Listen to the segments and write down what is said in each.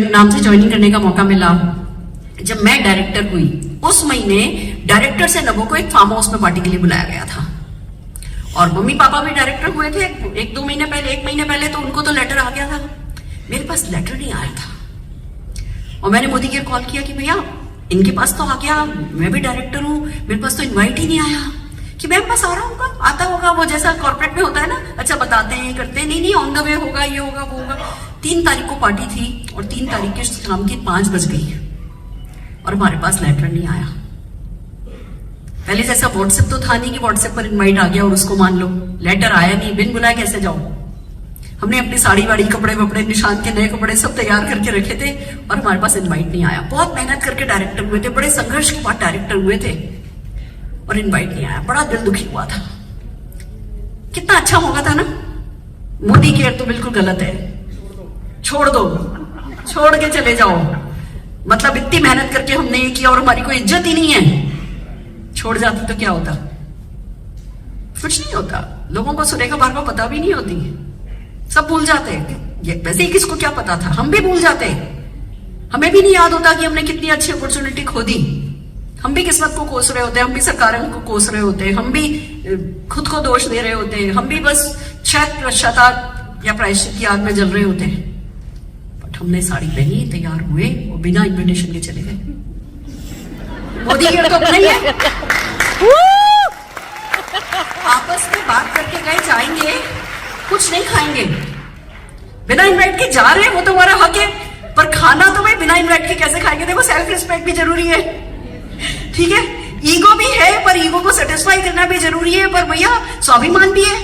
नाम से ज्वाइनिंग करने का मौका मिला। जब मैं डायरेक्टर हुई उस महीने डायरेक्टर से नबो को एक फार्म हाउस में पार्टी के लिए बुलाया गया था और मम्मी पापा भी डायरेक्टर हुए थे एक महीने पहले तो उनको तो लेटर आ गया था। मेरे पास लेटर नहीं आया था और मैंने मोदी को कॉल किया कि भैया इनके पास तो आ गया, मैं भी डायरेक्टर हूँ, मेरे पास तो इन्वाइट ही नहीं आया। कि मेरे पास आ रहा होगा, आता होगा, वो जैसा कॉर्पोरेट में होता है ना, अच्छा बताते हैं करते हैं, नहीं ऑन द वे होगा, ये होगा वो होगा। 3 तारीख को पार्टी थी और 3 तारीख के शाम की 5 बज गई और हमारे पास लेटर नहीं आया। पहले जैसा व्हाट्सएप तो था नहीं कि व्हाट्सएप पर इनवाइट आ गया और उसको मान लो, लेटर आया नहीं, बिन बुलाए कैसे जाओ। हमने अपनी साड़ी वाड़ी कपड़े वपड़े निशान के नए कपड़े सब तैयार करके रखे थे और हमारे पास इनवाइट नहीं आया। बहुत मेहनत करके डायरेक्टर हुए थे, बड़े संघर्ष के बाद डायरेक्टर हुए थे और इनवाइट नहीं आया। बड़ा दिल दुखी हुआ था। कितना अच्छा मौका था ना। मोदी केयर तो बिल्कुल गलत है, छोड़ दो, छोड़ के चले जाओ। मतलब इतनी मेहनत करके हमने ये किया और हमारी कोई इज्जत ही नहीं है। छोड़ जाती तो क्या होता? कुछ नहीं होता। लोगों को सुरेखा बार बार पता भी नहीं होती, सब भूल जाते हैं। वैसे ही किसको क्या पता था, हम भी भूल जाते हैं। हमें भी नहीं याद होता कि हमने कितनी अच्छी अपॉर्चुनिटी खो दी। हम भी किस्मत को कोस रहे होते हैं, हम भी सरकारों को कोस रहे होते हैं, हम भी खुद को दोष दे रहे होते हैं, हम भी बस शायद पश्चाताप या प्रायश्चित की आग में जल रहे होते हैं। बट हमने साड़ी पहनी, तैयार हुए और बिना इन्विटेशन के चले गए। मोदी केयर तो अपना ही है। आपस में बात करके गए, जाएंगे, कुछ नहीं खाएंगे, बिना इनवाइट के जा रहे हैं, वो तो हमारा हक है। पर खाना तो भाई बिना इनवाइट के कैसे खाएंगे? देखो सेल्फ रिस्पेक्ट भी जरूरी है, ठीक है, ईगो भी है, पर ईगो को सेटिस्फाई करना भी जरूरी है, पर भैया स्वाभिमान भी है।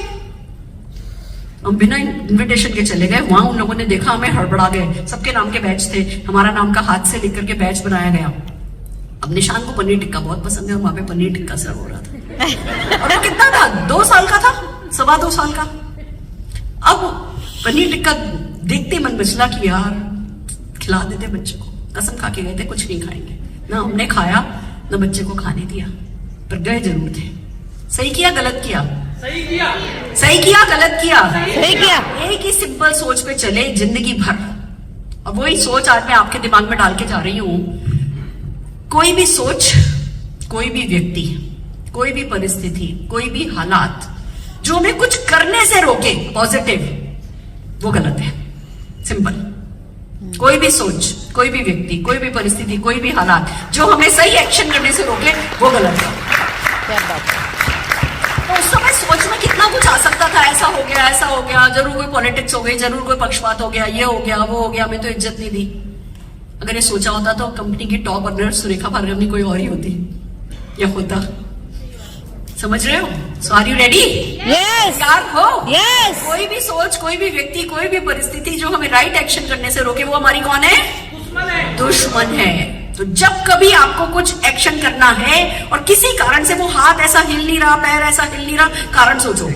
हम बिना इनविटेशन के चले गए, वहां उन लोगों ने देखा हमें, हड़बड़ा गए। सबके नाम के बैच थे, हमारा नाम का हाथ से लिख करके बैच बनाया गया। अब निशान को पनीर टिक्का बहुत पसंद है, वहां पे पनीर टिक्का सर्व हो रहा था और वो कितना था, 2 साल का था, 2.25 साल का। अब पनीर टिक्का देखते मन बचला कि यार खिला देते बच्चे को। कसम खा के गए थे कुछ नहीं खाएंगे, ना हमने खाया ना बच्चे को खाने दिया, पर गए जरूर थे। सही किया गलत किया? सही किया। सही किया गलत किया? सही किया। एक ही सिंपल सोच पे चले जिंदगी भर, और वही सोच आज मैं आपके दिमाग में डाल के जा रही हूं। कोई भी सोच, कोई भी व्यक्ति, कोई भी परिस्थिति, कोई भी हालात जो हमें कुछ करने से रोके पॉजिटिव, वो गलत है। सिंपल। कोई भी सोच, कोई भी व्यक्ति, कोई भी परिस्थिति, कोई भी हालात जो हमें सही एक्शन करने से रोके, वो गलत है। क्या बात है। तो उस समय सोच में कितना कुछ आ सकता था, ऐसा हो गया, जरूर कोई पॉलिटिक्स हो गई, जरूर कोई पक्षपात हो गया, ये हो गया, वो हो गया, हमें तो इज्जत नहीं दी। अगर ये सोचा होता तो कंपनी की टॉप अर्नर सुरेखा भार्गव कोई और ही होती या होता। समझ रहे हो? सो आर यू रेडी? यस। तैयार हो? यस। कोई भी सोच, कोई भी व्यक्ति, कोई भी परिस्थिति जो हमें राइट एक्शन करने से रोके, वो हमारी कौन है? दुश्मन है। तो जब कभी आपको कुछ एक्शन करना है और किसी कारण से वो हाथ ऐसा हिल नहीं रहा, पैर ऐसा हिल नहीं रहा, कारण सोचो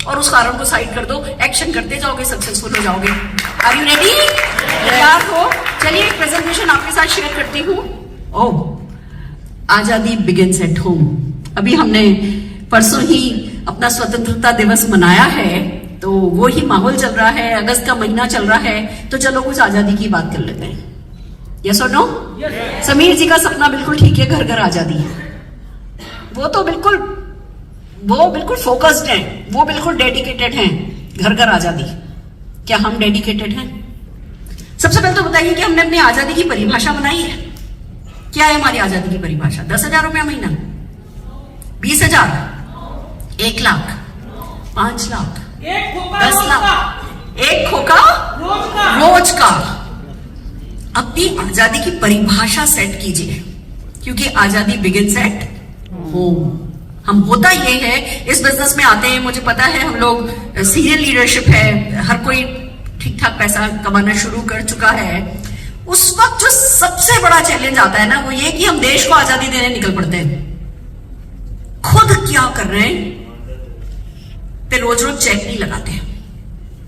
और उस कारण को साइड कर दो। एक्शन करते जाओगे, सक्सेसफुल हो जाओगे। Are you ready? तैयार हो? चलिए एक प्रेजेंटेशन आपके साथ शेयर करती हूँ। आजादी बिगिंस एट होम। अभी हमने परसों ही अपना स्वतंत्रता दिवस मनाया है, तो वो ही माहौल चल रहा है, अगस्त का महीना चल रहा है, तो चलो कुछ आजादी की बात कर लेते हैं। यस और नो? समीर जी का सपना बिल्कुल ठीक है, घर घर आजादी। वो तो बिल्कुल फोकस्ड है, वो बिल्कुल डेडिकेटेड हैं, घर घर आजादी। क्या हम डेडिकेटेड हैं? सबसे पहले तो बताइए कि हमने अपनी आजादी की परिभाषा बनाई है। क्या है हमारी आजादी की परिभाषा? 10,000 रुपया महीना, 20,000, 1 लाख, 5 लाख, 10 लाख, 1 खोखा रोज का। अपनी आजादी की परिभाषा सेट कीजिए, क्योंकि आजादी बिगिंस एट होम। हम होता ये है, इस बिजनेस में आते हैं, मुझे पता है हम लोग सीनियर लीडरशिप है, हर कोई ठीक ठाक पैसा कमाना शुरू कर चुका है। उस वक्त जो सबसे बड़ा चैलेंज आता है ना, वो ये कि हम देश को आजादी देने निकल पड़ते हैं। खुद क्या कर रहे हैं पे रोज रोज चेक नहीं लगाते हैं।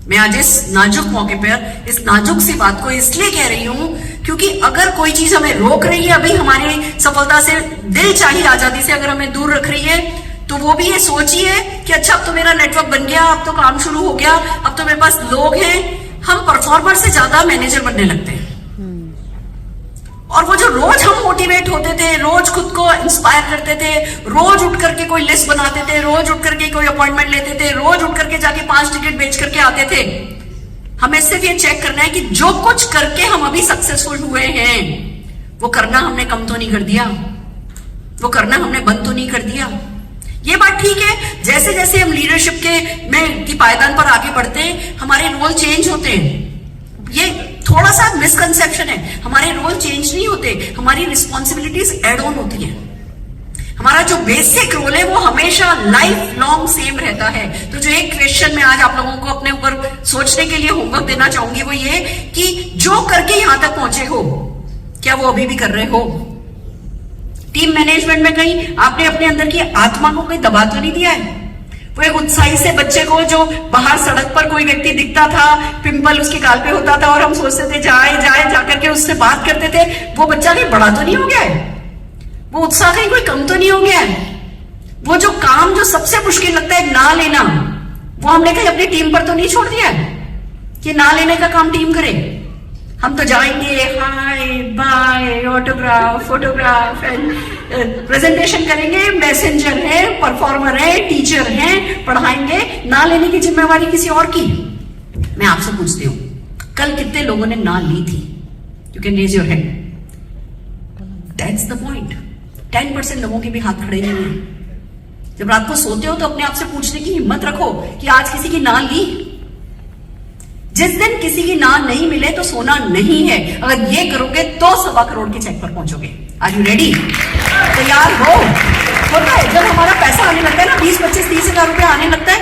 मैं आज इस नाजुक मौके पर इस नाजुक सी बात को इसलिए कह रही हूं, क्योंकि अगर कोई चीज हमें रोक रही है अभी हमारी सफलता से, दिल चाहिए आजादी से अगर हमें दूर रख रही है, तो वो भी ये सोचिए कि अच्छा अब तो मेरा नेटवर्क बन गया, अब तो काम शुरू हो गया, अब तो मेरे पास लोग हैं। हम परफॉर्मर से ज्यादा मैनेजर बनने लगते हैं। और वो जो रोज हम मोटिवेट होते थे, रोज खुद को इंस्पायर करते थे, रोज उठ करके कोई लिस्ट बनाते थे, रोज उठ करके कोई अपॉइंटमेंट लेते थे, रोज उठ करके जाके 5 टिकट बेच करके आते थे, हमें सिर्फ ये चेक करना है कि जो कुछ करके हम अभी सक्सेसफुल हुए हैं वो करना हमने कम तो नहीं कर दिया, वो करना हमने बंद तो नहीं कर दिया। ये बात ठीक है, जैसे जैसे हम लीडरशिप की पायदान पर आगे बढ़ते हैं हमारे रोल चेंज होते हैं। ये थोड़ा सा मिसकंसेप्शन है, हमारे रोल चेंज नहीं होते, हमारी रिस्पॉन्सिबिलिटीज एड ऑन होती है। हमारा जो बेसिक रोल है वो हमेशा लाइफ लॉन्ग सेम रहता है। तो जो एक क्वेश्चन में आज आप लोगों को अपने ऊपर सोचने के लिए होमवर्क देना चाहूंगी वो ये कि जो करके यहां तक पहुंचे हो क्या वो अभी भी कर रहे हो? टीम मैनेजमेंट में कहीं आपने अपने अंदर की आत्मा को कोई दबा तो नहीं दिया है? वो एक उत्साही से बच्चे को जो बाहर सड़क पर कोई व्यक्ति दिखता था, पिंपल उसके गाल पे होता था और हम सोचते थे जाए जाए जाकर के उससे बात करते थे, वो बच्चा कहीं बड़ा तो नहीं हो गया है? वो उत्साह कहीं कोई कम तो नहीं हो गया है? वो जो काम जो सबसे मुश्किल लगता है ना लेना, वो हमने कहीं अपनी टीम पर तो नहीं छोड़ दिया है कि ना लेने का काम टीम करे? हम तो जाएंगे, hi bye, autograph photograph and presentation करेंगे, मैसेंजर है, परफॉर्मर है, टीचर है, पढ़ाएंगे, ना लेने की जिम्मेवारी किसी और की। मैं आपसे पूछती हूं, कल कितने लोगों ने ना ली थी? You can raise your hand. That's the point. 10% लोगों के भी हाथ खड़े नहीं है। जब रात को सोते हो तो अपने आप से पूछने की हिम्मत रखो कि आज किसी की ना ली। जिस दिन किसी की ना नहीं मिले तो सोना नहीं है। अगर ये करोगे तो 1.25 करोड़ के चेक पर पहुंचोगे। Are you ready? तैयार हो? होता है जब हमारा पैसा आने लगता है ना, 20, 25, 30 हजार रुपया आने लगता है,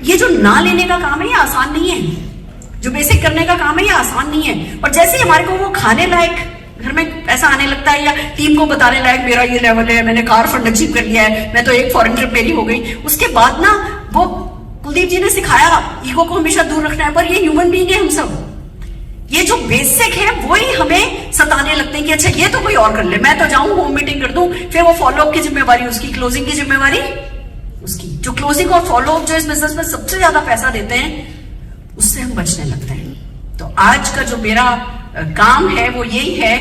ये जो ना लेने का काम है ये आसान नहीं है। जो बेसिक करने का काम है ये आसान नहीं है। और जैसे ही हमारे को वो खाने लायक घर में पैसा आने लगता है या टीम को बताने लायक मेरा ये लेवल है, मैंने कार फंड अचीव कर लिया है, मैं तो एक फॉरेन ट्रिप मेरी हो गई, उसके बाद ना वो कुलदीप जी ने सिखाया ईगो को हमेशा दूर रखना है। पर ये ह्यूमन बीइंग है हम सब। ये जो बेसिक है वही हमें सताने लगते हैं कि अच्छा ये तो कोई और कर ले, मैं तो जाऊं होम मीटिंग कर दूं, फिर वो फॉलोअप की जिम्मेवारी उसकी, क्लोजिंग की जिम्मेवारी उसकी। जो क्लोजिंग और फॉलोअप जो इस बिजनेस में सबसे ज्यादा पैसा देते हैं उससे हम बचने लगते हैं। तो आज का जो मेरा काम है वो यही है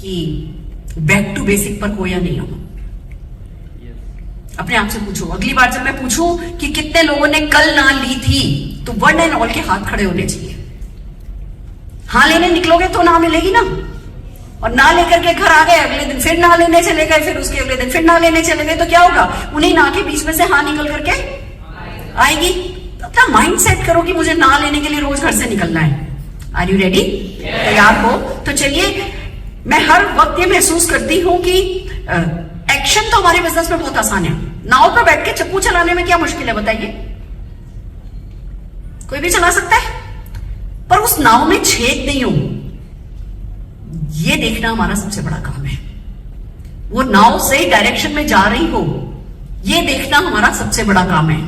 कि बैक टू बेसिक पर खोया नहीं हो। अपने आप से पूछो, अगली बार जब मैं पूछूं कि कितने लोगों ने कल ना ली थी तो वन एंड ऑल के हाथ खड़े होने चाहिए। हाँ लेने निकलोगे तो ना मिलेगी ना, और ना लेकर के घर आ गए, अगले दिन फिर ना लेने चले गए, फिर उसके अगले दिन फिर ना लेने चले गए, तो क्या होगा? उन्हीं ना के बीच में से हाँ निकल करके आएगी। अपना माइंड सेट करो कि मुझे ना लेने के लिए रोज घर से निकलना है। Are you ready? तैयार हो? तो चलिए, मैं हर वक्त ये महसूस करती हूं कि एक्शन तो हमारे बिजनेस में बहुत आसान है। नाव पर बैठ के चप्पू चलाने में क्या मुश्किल है बताइए? कोई भी चला सकता है। पर उस नाव में छेद नहीं हो, ये देखना हमारा सबसे बड़ा काम है। वो नाव सही डायरेक्शन में जा रही हो, ये देखना हमारा सबसे बड़ा काम है।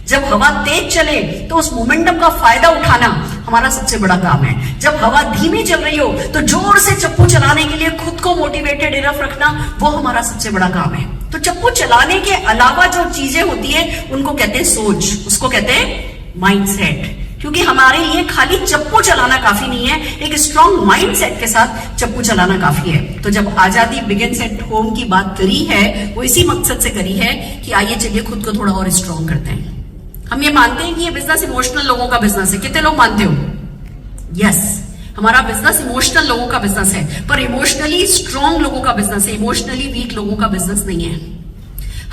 जब हवा तेज चले तो उस मोमेंटम का फायदा उठाना हमारा सबसे बड़ा काम है। जब हवा धीमी चल रही हो तो जोर से चप्पू चलाने के लिए खुद को मोटिवेटेड इनफ रखना, वो हमारा सबसे बड़ा काम है। तो चप्पू चलाने के अलावा जो चीजें होती है उनको कहते हैं सोच, उसको कहते हैं माइंडसेट। क्योंकि हमारे लिए खाली चप्पू चलाना काफी नहीं है, एक स्ट्रॉन्ग माइंडसेट के साथ चप्पू चलाना काफी है। तो जब आजादी बिगिंस एट होम की बात करी है वो इसी मकसद से करी है कि आइए चलिए खुद को थोड़ा और स्ट्रॉन्ग करते हैं। हम ये मानते हैं कि ये बिजनेस इमोशनल लोगों का बिजनेस है। कितने लोग मानते हो? यस, हमारा बिजनेस इमोशनल लोगों का बिजनेस है, पर इमोशनली स्ट्रॉन्ग लोगों का बिजनेस है, इमोशनली वीक लोगों का बिजनेस नहीं है।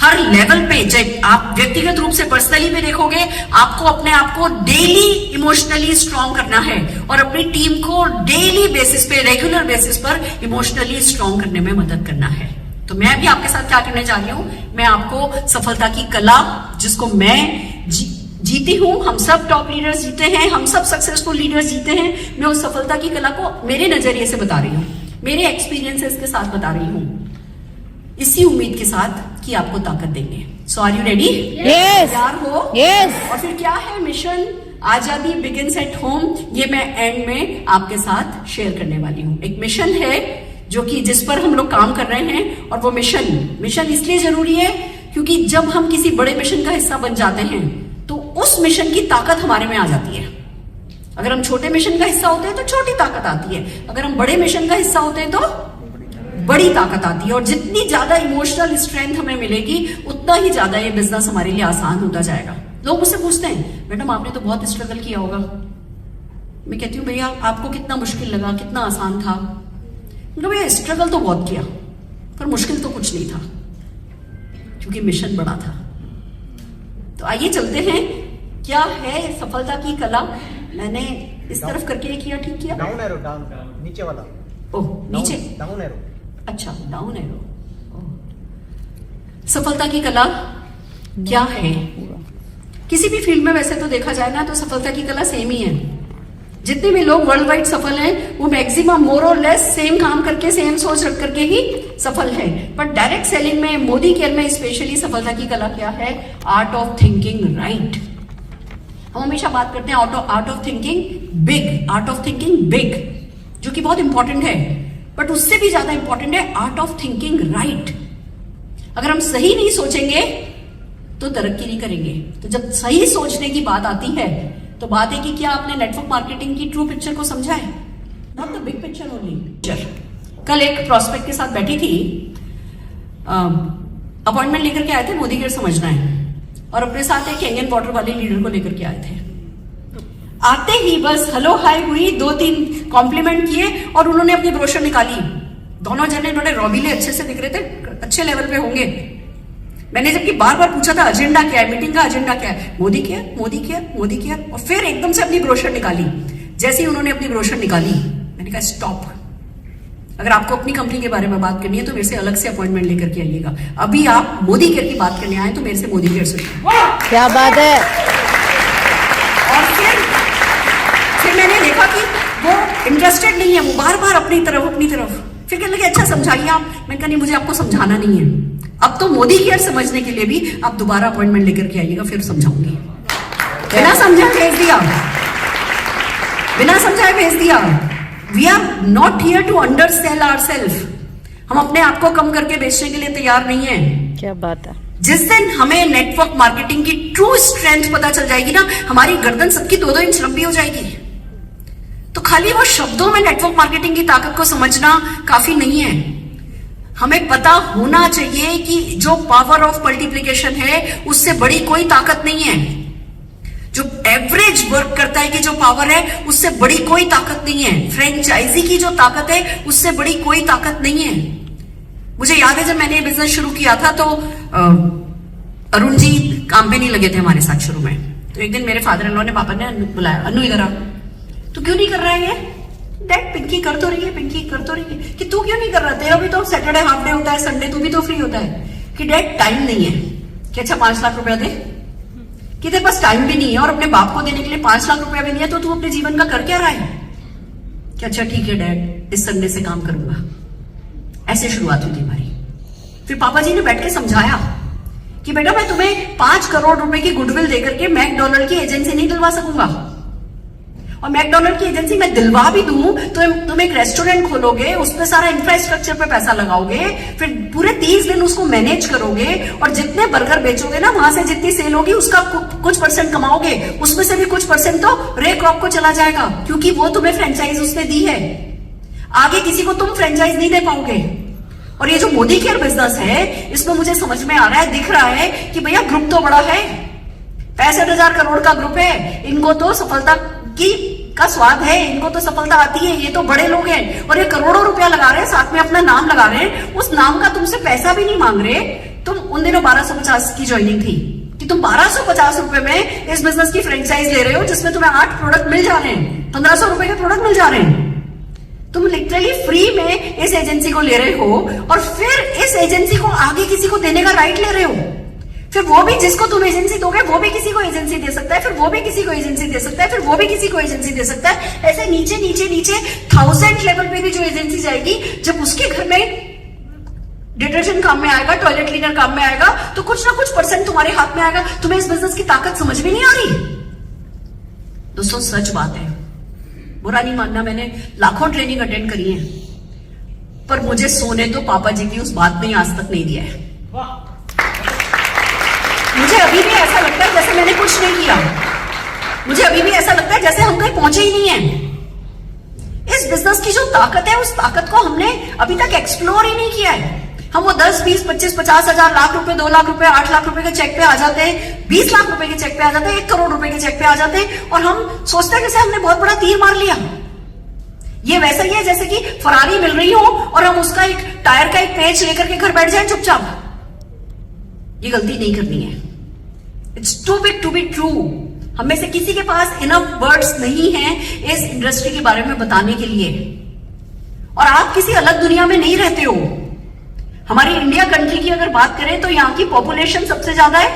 हर लेवल पे, जब आप व्यक्तिगत रूप से पर्सनली भी देखोगे, आपको अपने आप को डेली इमोशनली स्ट्रॉन्ग करना है और अपनी टीम को डेली बेसिस पे, रेगुलर बेसिस पर इमोशनली स्ट्रॉन्ग करने में मदद करना है। तो मैं भी आपके साथ क्या करने जा रही हूं, मैं आपको सफलता की कला, जिसको मैं जीती हूं, हम सब टॉप लीडर्स जीते हैं, हम सब सक्सेसफुल लीडर्स जीते हैं, मैं उस सफलता की कला को मेरे नजरिए से बता रही हूं, मेरे एक्सपीरियंसेस के साथ बता रही हूं, इसी उम्मीद के साथ कि आपको ताकत देंगे। सो आर यू रेडी? यस। तैयार हो? यस। और फिर क्या है मिशन आजादी बिगिंस एट होम, ये मैं एंड में आपके साथ शेयर करने वाली हूं। एक मिशन है जो कि जिस पर हम लोग काम कर रहे हैं, और वो मिशन इसलिए जरूरी है क्योंकि जब हम किसी बड़े मिशन का हिस्सा बन जाते हैं तो उस मिशन की ताकत हमारे में आ जाती है। अगर हम छोटे मिशन का हिस्सा होते हैं तो छोटी ताकत आती है, अगर हम बड़े मिशन का हिस्सा होते हैं तो बड़ी ताकत आती है। और जितनी ज्यादा इमोशनल स्ट्रेंथ हमें मिलेगी उतना ही ज्यादा ये बिजनेस हमारे लिए आसान होता जाएगा। लोग मुझसे पूछते हैं मैडम आपने तो बहुत स्ट्रगल किया होगा। मैं कहती हूँ भैया आपको कितना मुश्किल लगा, कितना आसान था? मतलब भैया स्ट्रगल तो बहुत किया पर मुश्किल तो कुछ नहीं था क्योंकि मिशन बड़ा था। तो आइए चलते हैं, क्या है सफलता की कला। मैंने इस तरफ करके किया, ठीक किया। डाउन एरो, डाउन नीचे वाला। ओह नीचे, डाउन एरो। अच्छा डाउन एरो। सफलता की कला क्या है? किसी भी फील्ड में वैसे तो देखा जाए ना तो सफलता की कला सेम ही है। जितने भी लोग वर्ल्ड वाइड सफल हैं वो मैक्सिमम मोर और लेस सेम काम करके, सेम सोच रख करके ही सफल है। बट डायरेक्ट सेलिंग में, मोदी केयर में स्पेशली सफलता की कला क्या है? Art of thinking right. हम हमेशा बात करते हैं art of thinking big, art of thinking big, जो कि बहुत इंपॉर्टेंट है। बट उससे भी ज्यादा इंपॉर्टेंट है आर्ट ऑफ थिंकिंग राइट। अगर हम सही नहीं सोचेंगे तो तरक्की नहीं करेंगे। तो जब सही सोचने की बात आती है तो बात है कि क्या आपने नेटवर्क मार्केटिंग की ट्रू पिक्चर को समझा है? Not the big picture only. कल एक प्रोस्पेक्ट के साथ बैठी थी, अपॉइंटमेंट लेकर के आए थे, मोदी केयर समझना है, और अपने साथ एक कैंगन वाटर वाले लीडर को लेकर के आए थे। आते ही बस हेलो हाय हुई, 2-3 कॉम्प्लीमेंट किए और उन्होंने अपनी ब्रोशर निकाली। दोनों जने बड़े रॉबिले अच्छे से दिख रहे थे, अच्छे लेवल पे होंगे। मैंने जबकि बार बार पूछा था एजेंडा क्या है, मीटिंग का एजेंडा क्या है, Modi care Modi care Modi care, और फिर एकदम से अपनी ब्रोशर निकाली। जैसे ही उन्होंने अपनी ब्रोशर निकाली मैंने कहा स्टॉप, अगर आपको अपनी कंपनी के बारे में बात करनी है तो मेरे से अलग से अपॉइंटमेंट लेकर के आइएगा। अभी आप मोदी केयर की बात करने आए तो मेरे से मोदी केयर सुनिए। क्या बात है। और फिर मैंने देखा कि वो इंटरेस्टेड नहीं है, वो बार बार अपनी तरफ। फिर कहने लगे अच्छा समझाइए आप। मैंने कहा नहीं मुझे आपको समझाना नहीं है, अब तो मोदी केयर समझने के लिए भी आप दोबारा अपॉइंटमेंट लेकर के आइएगा, फिर समझाऊंगी। बिना समझाए भेज दिया, बिना समझाए भेज दिया। We are not here to undersell ourselves. हम अपने आप को कम करके बेचने के लिए तैयार नहीं है। क्या बात है। जिस दिन हमें नेटवर्क मार्केटिंग की ट्रू स्ट्रेंथ पता चल जाएगी ना, हमारी गर्दन सबकी 2-2 इंच लंबी हो जाएगी। तो खाली वो शब्दों में नेटवर्क मार्केटिंग की ताकत को समझना काफी नहीं है। हमें पता होना चाहिए कि जो पावर ऑफ मल्टीप्लिकेशन है उससे बड़ी कोई ताकत नहीं है। जो एवरेज वर्क करता है कि जो पावर है उससे बड़ी कोई ताकत नहीं है। फ्रेंचाइजी की जो ताकत है उससे बड़ी कोई ताकत नहीं है। मुझे याद है जब मैंने ये बिजनेस शुरू किया था तो अरुण जी काम पे नहीं लगे थे हमारे साथ शुरू में। तो एक दिन मेरे फादर इन लॉ ने, पापा ने बुलाया, अनु इधर आ, तू क्यों नहीं कर रहा है ये? डैड पिंकी कर तो रही है, पिंकी कर तो रही है। कि तू क्यों नहीं कर रहा? तेरा भी तो सैटरडे हाफ डे होता है, संडे तू भी तो फ्री होता है। कि डैड टाइम नहीं है। कि अच्छा 5 लाख रुपया दे। कि तेरे पास टाइम भी नहीं है और अपने बाप को देने के लिए 5 लाख रुपया भी नहीं है, तो तू अपने जीवन का कर क्या रहा है? कि अच्छा ठीक है डैड, इस संडे से काम करूंगा। ऐसे शुरुआत हुई थी हमारी। फिर पापा जी ने बैठ के समझाया कि बेटा मैं तुम्हें 5 करोड़ रुपए की गुडविल देकर के मैकडोनल्ड की एजेंसी नहीं दिलवा सकूंगा। और मैकडोनल्ड की एजेंसी में दिलवा भी दूं तो तुम एक रेस्टोरेंट खोलोगे, उस पर सारा इंफ्रास्ट्रक्चर पे पैसा लगाओगे, फिर पूरे 30 दिन उसको मैनेज करोगे और जितने बर्गर बेचोगे ना वहां से जितनी सेल होगी उसका कुछ परसेंट कमाओगे, उसमें से भी कुछ परसेंट तो रे क्रॉप को चला जाएगा क्योंकि वो तुम्हें फ्रेंचाइज उसने दी है। आगे किसी को तुम फ्रेंचाइज नहीं दे पाओगे। और ये जो मोदी केयर बिजनेस है इसमें मुझे समझ में आ रहा है, दिख रहा है कि भैया ग्रुप तो बड़ा है, 65,000 करोड़ का ग्रुप है। इनको तो सफलता का स्वाद है, इनको तो सफलता आती है, ये तो बड़े लोग हैं और ये करोड़ों रुपया लगा रहे हैं, साथ में अपना नाम लगा रहे हैं। उस नाम का तुमसे पैसा भी नहीं मांग रहे। तुम उन दिनों 1250 की ज्वाइनिंग थी कि तुम 1250 रुपए में इस बिजनेस की फ्रेंचाइज ले रहे हो जिसमें तुम्हें 8 प्रोडक्ट मिल जा रहे हैं, 1500 रुपए के प्रोडक्ट मिल जा रहे हैं। तुम लिटरली फ्री में इस एजेंसी को ले रहे हो और फिर इस एजेंसी को आगे किसी को देने का राइट ले रहे हो। फिर वो भी जिसको तुम एजेंसी दोगे वो भी किसी को एजेंसी दे सकता है, फिर वो भी किसी को एजेंसी दे सकता है, फिर वो भी किसी को एजेंसी दे सकता है। ऐसे नीचे नीचे नीचे 1000 लेवल पे भी जो एजेंसी जाएगी, जब उसके घर में डिटर्जेंट काम में आएगा, टॉयलेट क्लीनर काम में आएगा, तो कुछ ना कुछ परसेंट तुम्हारे हाथ में आएगा। तुम्हें इस बिजनेस की ताकत समझ में नहीं आ रही? दोस्तों सच बात है, बुरा नहीं मानना, मैंने लाखों ट्रेनिंग अटेंड करी है, पर मुझे सोने तो पापा जी की उस बात ने आज तक नहीं दिया है। मुझे अभी भी ऐसा लगता है जैसे मैंने कुछ नहीं किया। मुझे अभी भी ऐसा लगता है जैसे हम कहीं पहुंचे ही नहीं है। इस बिजनेस की जो ताकत है उस ताकत को हमने अभी तक एक्सप्लोर ही नहीं किया है। हम वो 10, 20, 25, 50 हजार, लाख रुपए, 2 लाख रुपए, 8 लाख रुपए के चेक पे आ जाते हैं, 20 लाख रुपए के चेक पे आ जाते हैं, 1 करोड़ रुपए के चेक पे आ जाते हैं और हम सोचते हैं जैसे हमने बहुत बड़ा तीर मार लिया। ये वैसा ही है जैसे कि फरारी मिल रही हो और हम उसका एक टायर का एक पेच लेकर के घर बैठ जाए चुपचाप। ये गलती नहीं करनी है। It's too big to be true. हम में से किसी के पास इनफ वर्ड्स नहीं है इस इंडस्ट्री के बारे में बताने के लिए, और आप किसी अलग दुनिया में नहीं रहते हो। हमारी इंडिया कंट्री की अगर बात करें तो यहाँ की पॉपुलेशन सबसे ज्यादा है,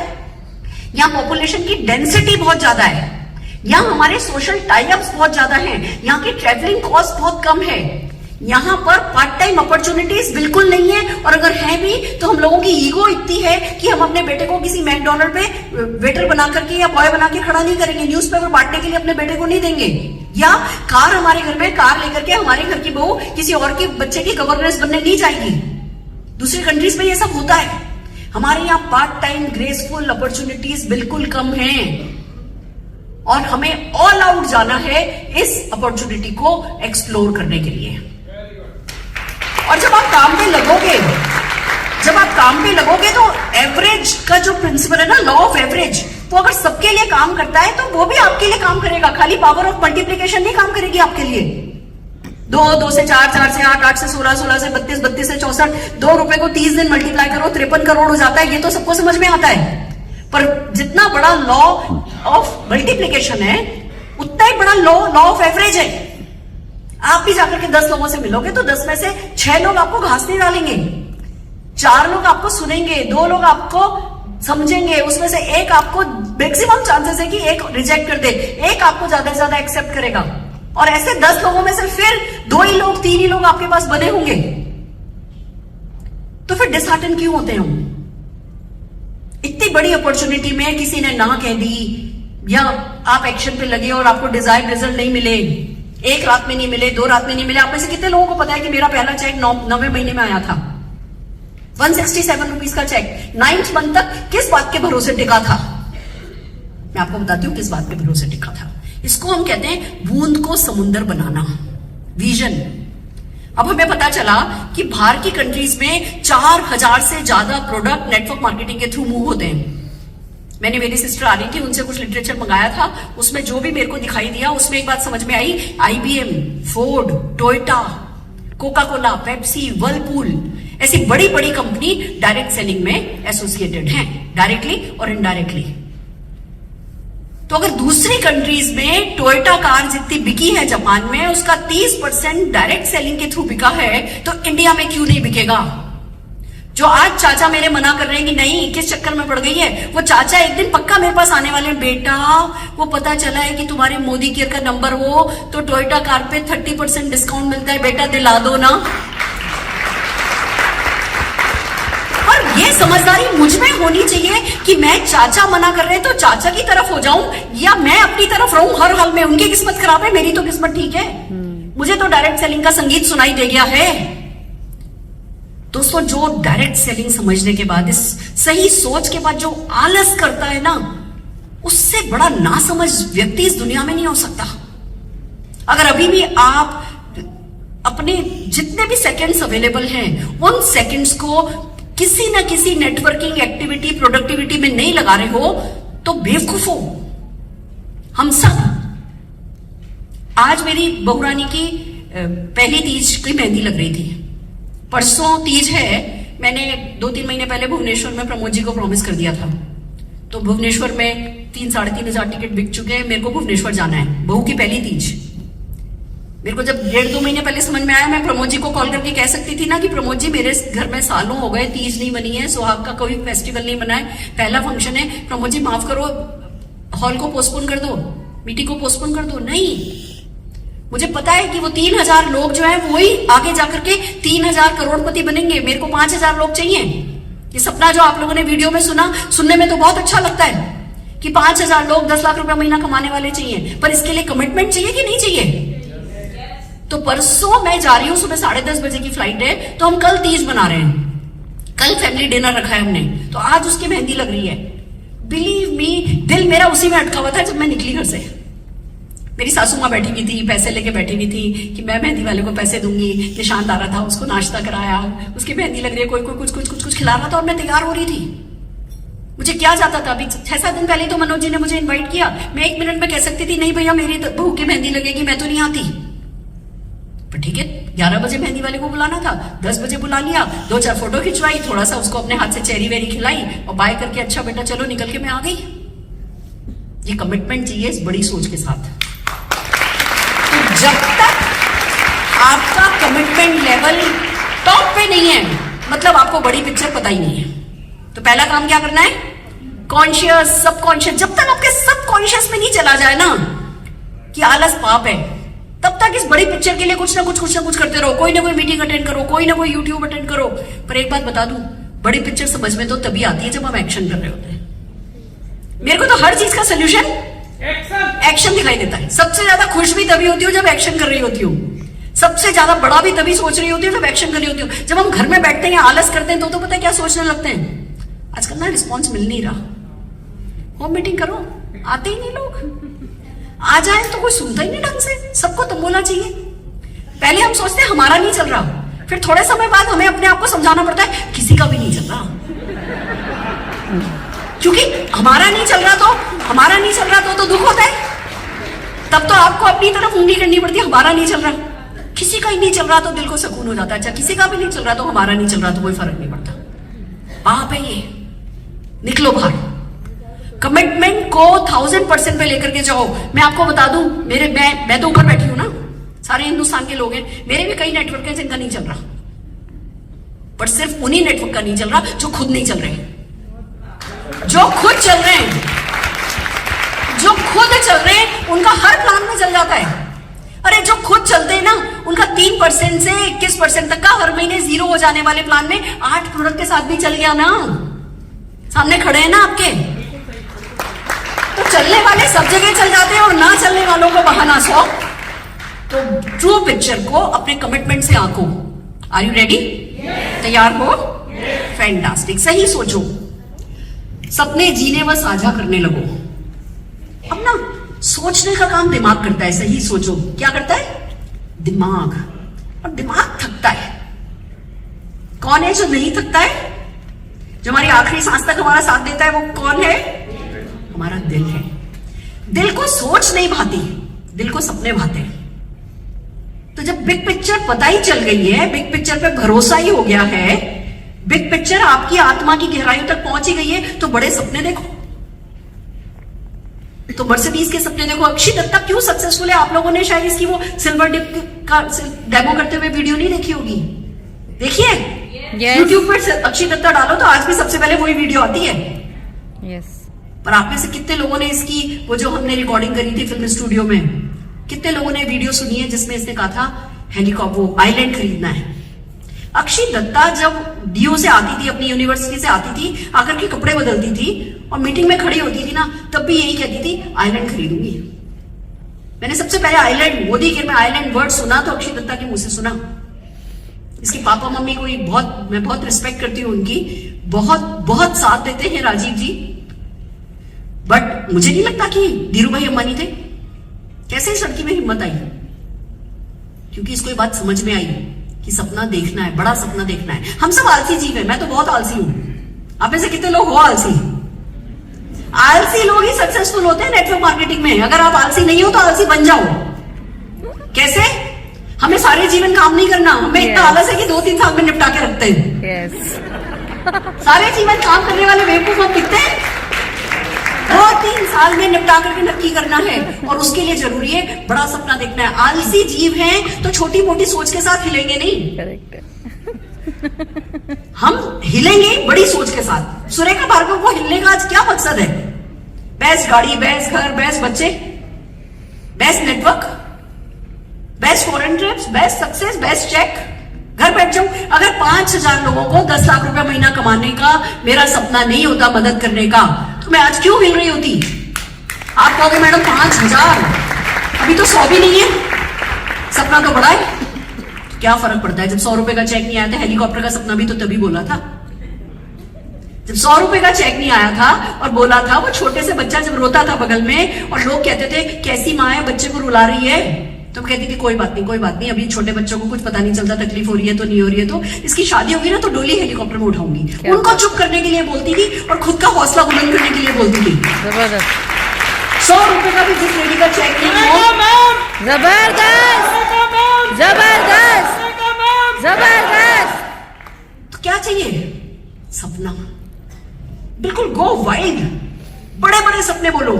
यहाँ पॉपुलेशन की डेंसिटी बहुत ज्यादा है, यहाँ हमारे सोशल टाइप्स बहुत ज्यादा हैं, यहाँ की ट्रेवलिंग कॉस्ट बहुत कम है, यहाँ पर पार्ट टाइम अपॉर्चुनिटीज बिल्कुल नहीं है, और अगर है भी तो हम लोगों की ईगो इतनी है कि हम अपने बेटे को किसी मैकडोनल्ड पे वेटर बना करके या बॉय बना के खड़ा नहीं करेंगे, न्यूज़पेपर बांटने के लिए अपने बेटे को नहीं देंगे, या कार हमारे घर में कार लेकर के हमारे घर की बहू किसी और के बच्चे की गवर्नेंस बनने नहीं जाएगी। दूसरी कंट्रीज में ये सब होता है। हमारे यहाँ पार्ट टाइम ग्रेसफुल अपॉर्चुनिटीज बिल्कुल कम हैं और हमें ऑल आउट जाना है इस अपॉर्चुनिटी को एक्सप्लोर करने के लिए। और जब आप काम पे लगोगे तो एवरेज का जो प्रिंसिपल है ना, लॉ ऑफ एवरेज, वो अगर सबके लिए काम करता है तो वो भी आपके लिए काम करेगा। खाली पावर ऑफ मल्टीप्लिकेशन नहीं काम करेगी आपके लिए। 2 से 4, 4 से 8, 8 से 16, 16 से 32, 32 से 64, 2 रुपए को 30 दिन मल्टीप्लाई करो 53 करोड़ हो जाता है। ये तो सबको समझ में आता है, पर जितना बड़ा लॉ ऑफ मल्टीप्लिकेशन है उतना ही बड़ा लॉ ऑफ एवरेज है। आप भी जाकर के 10 लोगों से मिलोगे तो 10 में से 6 लोग आपको घास नहीं डालेंगे, 4 लोग आपको सुनेंगे, 2 लोग आपको समझेंगे, उसमें से एक आपको मैक्सिमम चांसेस है कि एक रिजेक्ट कर दे, एक आपको ज्यादा से ज्यादा एक्सेप्ट करेगा, और ऐसे 10 लोगों में से फिर 2 ही लोग, 3 ही लोग आपके पास बने होंगे। तो फिर डिसहार्टन क्यों होते हैं? इतनी बड़ी अपॉर्चुनिटी में किसी ने ना कह दी, या आप एक्शन पे लगे और आपको डिजायर्ड रिजल्ट नहीं मिले, 1 रात में नहीं मिले, 2 रात में नहीं मिले। आप में से कितने लोगों को पता है कि मेरा पहला चेक 9वें महीने में आया था, 167 रुपीज का चेक 9th मंथ तक किस बात के भरोसे टिका था? मैं आपको बताती हूं किस बात के भरोसे टिका था। इसको हम कहते हैं बूंद को समुंदर बनाना, विजन। अब हमें पता चला कि बाहर की कंट्रीज में 4000 से ज्यादा प्रोडक्ट नेटवर्क मार्केटिंग के थ्रू मूव होते हैं। मैंने, मेरी सिस्टर आ रही थी, उनसे कुछ लिटरेचर मंगाया था, उसमें जो भी मेरे को दिखाई दिया उसमें एक बात समझ में आई, IBM, Ford, Toyota, Coca Cola, Pepsi, Whirlpool, ऐसी बड़ी बड़ी कंपनी डायरेक्ट सेलिंग में एसोसिएटेड हैं, डायरेक्टली और इनडायरेक्टली। तो अगर दूसरी कंट्रीज में टोयोटा कार जितनी बिकी है जापान में, उसका 30% डायरेक्ट सेलिंग के थ्रू बिका है, तो इंडिया में क्यों नहीं बिकेगा? जो आज चाचा मेरे मना कर रहे हैं कि नहीं, किस चक्कर में पड़ गई है, वो चाचा एक दिन पक्का मेरे पास आने वाले हैं, बेटा वो पता चला है कि तुम्हारे मोदी केयर का नंबर हो तो टोयोटा कार पे 30% डिस्काउंट मिलता है, बेटा दिला दो ना। ये समझदारी मुझ में होनी चाहिए कि मैं, चाचा मना कर रहे हैं तो चाचा की तरफ हो जाऊं, या मैं अपनी तरफ रहूं हर हाल में। उनकी किस्मत खराब है, मेरी तो किस्मत ठीक है, मुझे तो डायरेक्ट सेलिंग का संगीत सुनाई दे गया है। दोस्तों, जो डायरेक्ट सेलिंग समझने के बाद, इस सही सोच के बाद जो आलस करता है ना, उससे बड़ा नासमझ व्यक्ति इस दुनिया में नहीं हो सकता। अगर अभी भी आप अपने जितने भी सेकंड्स अवेलेबल हैं, उन सेकंड्स को किसी ना किसी नेटवर्किंग एक्टिविटी, प्रोडक्टिविटी में नहीं लगा रहे हो तो बेवकूफ हो। हम सब, आज मेरी बहुरानी की पहली तीज की मेहंदी लग रही थी, परसों तीज है। मैंने 2-3 महीने पहले भुवनेश्वर में प्रमोद जी को प्रॉमिस कर दिया था, तो भुवनेश्वर में 3-3.5 हजार टिकट बिक चुके हैं। मेरे को भुवनेश्वर जाना है, बहू की पहली तीज। मेरे को जब 1.5-2 महीने पहले समझ में आया, मैं प्रमोद जी को कॉल करके कह सकती थी ना कि प्रमोद जी, मेरे घर में सालों हो गए तीज नहीं बनी है, सुहाग का कोई फेस्टिवल नहीं बना है, पहला फंक्शन है, प्रमोद जी माफ करो, हॉल को पोस्टपोन कर दो, मीटिंग को पोस्टपोन कर दो। नहीं, मुझे पता है कि वो 3000 लोग जो है वो ही आगे जाकर के 3000 करोड़पति बनेंगे। मेरे को 5000 लोग चाहिए। ये सपना जो आप लोगों ने वीडियो में सुना, सुनने में तो बहुत अच्छा लगता है कि 5000 लोग 10 लाख रुपया महीना कमाने वाले चाहिए, पर इसके लिए कमिटमेंट चाहिए कि नहीं चाहिए? तो परसों मैं जा रही हूं, सुबह 10:30 बजे की फ्लाइट है, तो हम कल तीज बना रहे हैं, कल फैमिली डिनर रखा है हमने, तो आज उसकी मेहंदी लग रही है। बिलीव मी, दिल मेरा उसी में अटका हुआ था जब मैं निकली घर से। मेरी सासू माँ बैठी हुई थी, पैसे लेके बैठी हुई थी कि मैं मेहंदी वाले को पैसे दूंगी। निशांत आ रहा था, उसको नाश्ता कराया, उसकी मेहंदी लग रही है, कोई कोई कुछ खिला रहा था और मैं तैयार हो रही थी। मुझे क्या जाता था, अभी 6-7 दिन पहले तो मनोज जी ने मुझे इनवाइट किया, मैं 1 मिनट में कह सकती थी नहीं भैया मेरी बहू की मेहंदी लगेगी, मैं तो नहीं आती। पर ठीक है, 11 बजे मेहंदी वाले को बुलाना था, 10 बजे बुला लिया, 2-4 फोटो खिंचवाई, थोड़ा सा उसको अपने हाथ से चेरी वेरी खिलाई और बाय करके अच्छा बेटा चलो निकल के मैं आ गई। ये कमिटमेंट चाहिए इस बड़ी सोच के साथ। तो जब तक आपका कमिटमेंट लेवल टॉप पे नहीं है, मतलब आपको बड़ी पिक्चर पता ही नहीं है। तो पहला काम क्या करना है, कॉन्शियस सबकॉन्शियस, जब तक आपके सबकॉन्शियस में नहीं चला जाए ना कि आलस पाप है, तब तक इस बड़ी पिक्चर के लिए कुछ ना कुछ करते रहो। कोई ना कोई मीटिंग अटेंड करो, कोई ना कोई यूट्यूब अटेंड करो। पर एक बात बता दूं, बड़ी पिक्चर समझ में तो तभी आती है जब हम एक्शन कर रहे होते हैं। मेरे को तो हर चीज का सोल्यूशन एक्शन दिखाई देता है। सबसे ज्यादा खुश भी तभी होती हूँ जब एक्शन कर रही होती हूँ, सबसे ज्यादा बड़ा भी तभी सोच रही होती हूँ जब एक्शन कर रही होती हूँ। जब हम घर में बैठते हैं आलस करते हैं तो पता है क्या सोचने लगते हैं, आजकल ना रिस्पॉन्स मिल नहीं रहा, होम मीटिंग करो, आते ही नहीं लोग, आ जाए तो कोई सुनता ही नहीं ढंग से, सबको तुम बोलना चाहिए। पहले हम सोचते हैं हमारा नहीं चल रहा, फिर थोड़े समय बाद हमें अपने आप को समझाना पड़ता है किसी का भी नहीं चल रहा, क्योंकि हमारा नहीं चल रहा तो दुख होता है। तब तो आपको अपनी तरफ उंगली करनी पड़ती है, हमारा नहीं चल रहा, किसी का ही नहीं चल रहा तो दिल को सुकून हो जाता है। अच्छा किसी का भी नहीं चल रहा तो हमारा नहीं चल रहा तो कोई फर्क नहीं पड़ता। पाप है ये, निकलो बाहर। कमिटमेंट को 1000% पे लेकर के जाओ। मैं आपको बता दूं, मैं तो ऊपर बैठी हूं ना, सारे हिंदुस्तान के लोग हैं, मेरे भी कई नेटवर्क हैं जिनका नहीं चल रहा, पर सिर्फ उन्हीं नेटवर्क का नहीं चल रहा जो खुद नहीं चल रहे। जो खुद चल रहे हैं उनका हर प्लान में चल जाता है। अरे जो खुद चलते हैं ना, उनका 3% से 21% तक का हर महीने जीरो हो जाने वाले प्लान में 8 प्रोडक्ट के साथ भी चल गया ना, सामने खड़े हैं ना आपके। तो चलने वाले सब जगह चल जाते हैं और ना चलने वालों को बहाना सौ। तो ट्रू पिक्चर को अपने कमिटमेंट से आंको। Are you ready? तैयार हो? फैंटास्टिक। सही सोचो, सपने जीने व साझा करने लगो। अब ना सोचने का काम दिमाग करता है, सही सोचो। क्या करता है? दिमाग। और दिमाग थकता है। कौन है जो नहीं थकता है? जो हमारी आखिरी सांस तक हमारा साथ देता है वो कौन है? हमारा दिल है। दिल को सोच नहीं भाती, दिल को सपने भाते हैं। तो जब बिग पिक्चर पता ही चल गई है, बिग पिक्चर पे भरोसा ही हो गया है, बिग पिक्चर आपकी आत्मा की गहराइयों तक पहुंच ही गई है, तो बड़े सपने देखो। तो मर्सिडीज के सपने देखो। अक्षय दत्ता क्यों सक्सेसफुल है? आप लोगों ने शायद इसकी वो सिल्वर डिप का डेमो करते हुए वीडियो नहीं देखी होगी, देखिए यूट्यूब पर अक्षय दत्ता डालो तो आज भी सबसे पहले वही वीडियो आती है। पर आप में से कितने लोगों ने इसकी वो जो हमने रिकॉर्डिंग करी थी फिल्म स्टूडियो में, कितने लोगों ने वीडियो सुनी है जिसमें इसने कहा था हेलीकॉप्टर वो आइलैंड खरीदना है? अक्षय दत्ता जब डीओ से आती थी, अपनी यूनिवर्सिटी से आती थी, आकर के कपड़े बदलती थी और मीटिंग में खड़ी होती थी ना, तब भी यही कहती थी आइलैंड खरीदूंगी। मैंने सबसे पहले आइलैंड मोदी के में आइलैंड वर्ड सुना तो अक्षय दत्ता के मुंह से सुना। इसके पापा मम्मी को मैं बहुत रिस्पेक्ट करती हूँ उनकी, बहुत साथ देते हैं राजीव जी, बट मुझे नहीं लगता कि धीरू भाई अंबानी थे। कैसे इस लड़की में हिम्मत आई? क्योंकि इसको ये बात समझ में आई कि सपना देखना है, बड़ा सपना देखना है। हम सब आलसी जीव हैं, मैं तो बहुत आलसी हूं। आप में से कितने लोग हो आलसी? आलसी लोग ही सक्सेसफुल होते हैं नेटवर्क मार्केटिंग में। अगर आप आलसी नहीं हो तो आलसी बन जाओ। कैसे? हमें सारे जीवन काम नहीं करना, हमें इतना आलस है कि 2-3 साल में निपटा के रखते हैं। सारे जीवन काम करने वाले बेवकूफ हम दिखते हैं, 2-3 साल में निपटा करके नक्की करना है। और उसके लिए जरूरी है बड़ा सपना देखना है। आलसी जीव हैं तो छोटी मोटी सोच के साथ हिलेंगे नहीं, हम हिलेंगे बड़ी सोच के साथ। सुरेखा भार्गव को हिलने का आज क्या मकसद है? बेस्ट गाड़ी, बेस्ट घर, बेस्ट बच्चे, best network, best foreign trips, best success, best cheque. घर बैठ जाऊं। अगर 5000 लोगों को 10 लाख रुपया महीना कमाने का मेरा सपना नहीं होता मदद करने का, तो मैं आज क्यों हिल रही होती? आप कहोगे मैडम 5000, अभी तो 100 भी नहीं है, सपना तो बड़ा है। तो क्या फर्क पड़ता है? जब 100 रुपए का चेक नहीं आया था, हेलीकॉप्टर का सपना भी तो तभी बोला था। जब 100 रुपए का चेक नहीं आया था और बोला था, वो छोटे से बच्चा जब रोता था बगल में और लोग कहते थे कैसी माँ है बच्चे को रुला रही है, तो मैं कहती थी कोई बात नहीं, कोई बात नहीं, अभी छोटे बच्चों को कुछ पता नहीं चलता, तकलीफ हो रही है तो नहीं हो रही है, तो इसकी शादी होगी ना तो डोली हेलीकॉप्टर में उठाऊंगी। उनको चुप करने के लिए बोलती थी और खुद का हौसला बुलंद करने के लिए बोलती थी। जबरदस्त 100 रुपए का भी जिस लेडी का चेक नहीं हो, जबरदस्त जबरदस्त जबरदस्त। तो क्या चाहिए? सपना। बिल्कुल गो वाइड, बड़े बड़े सपने बोलो,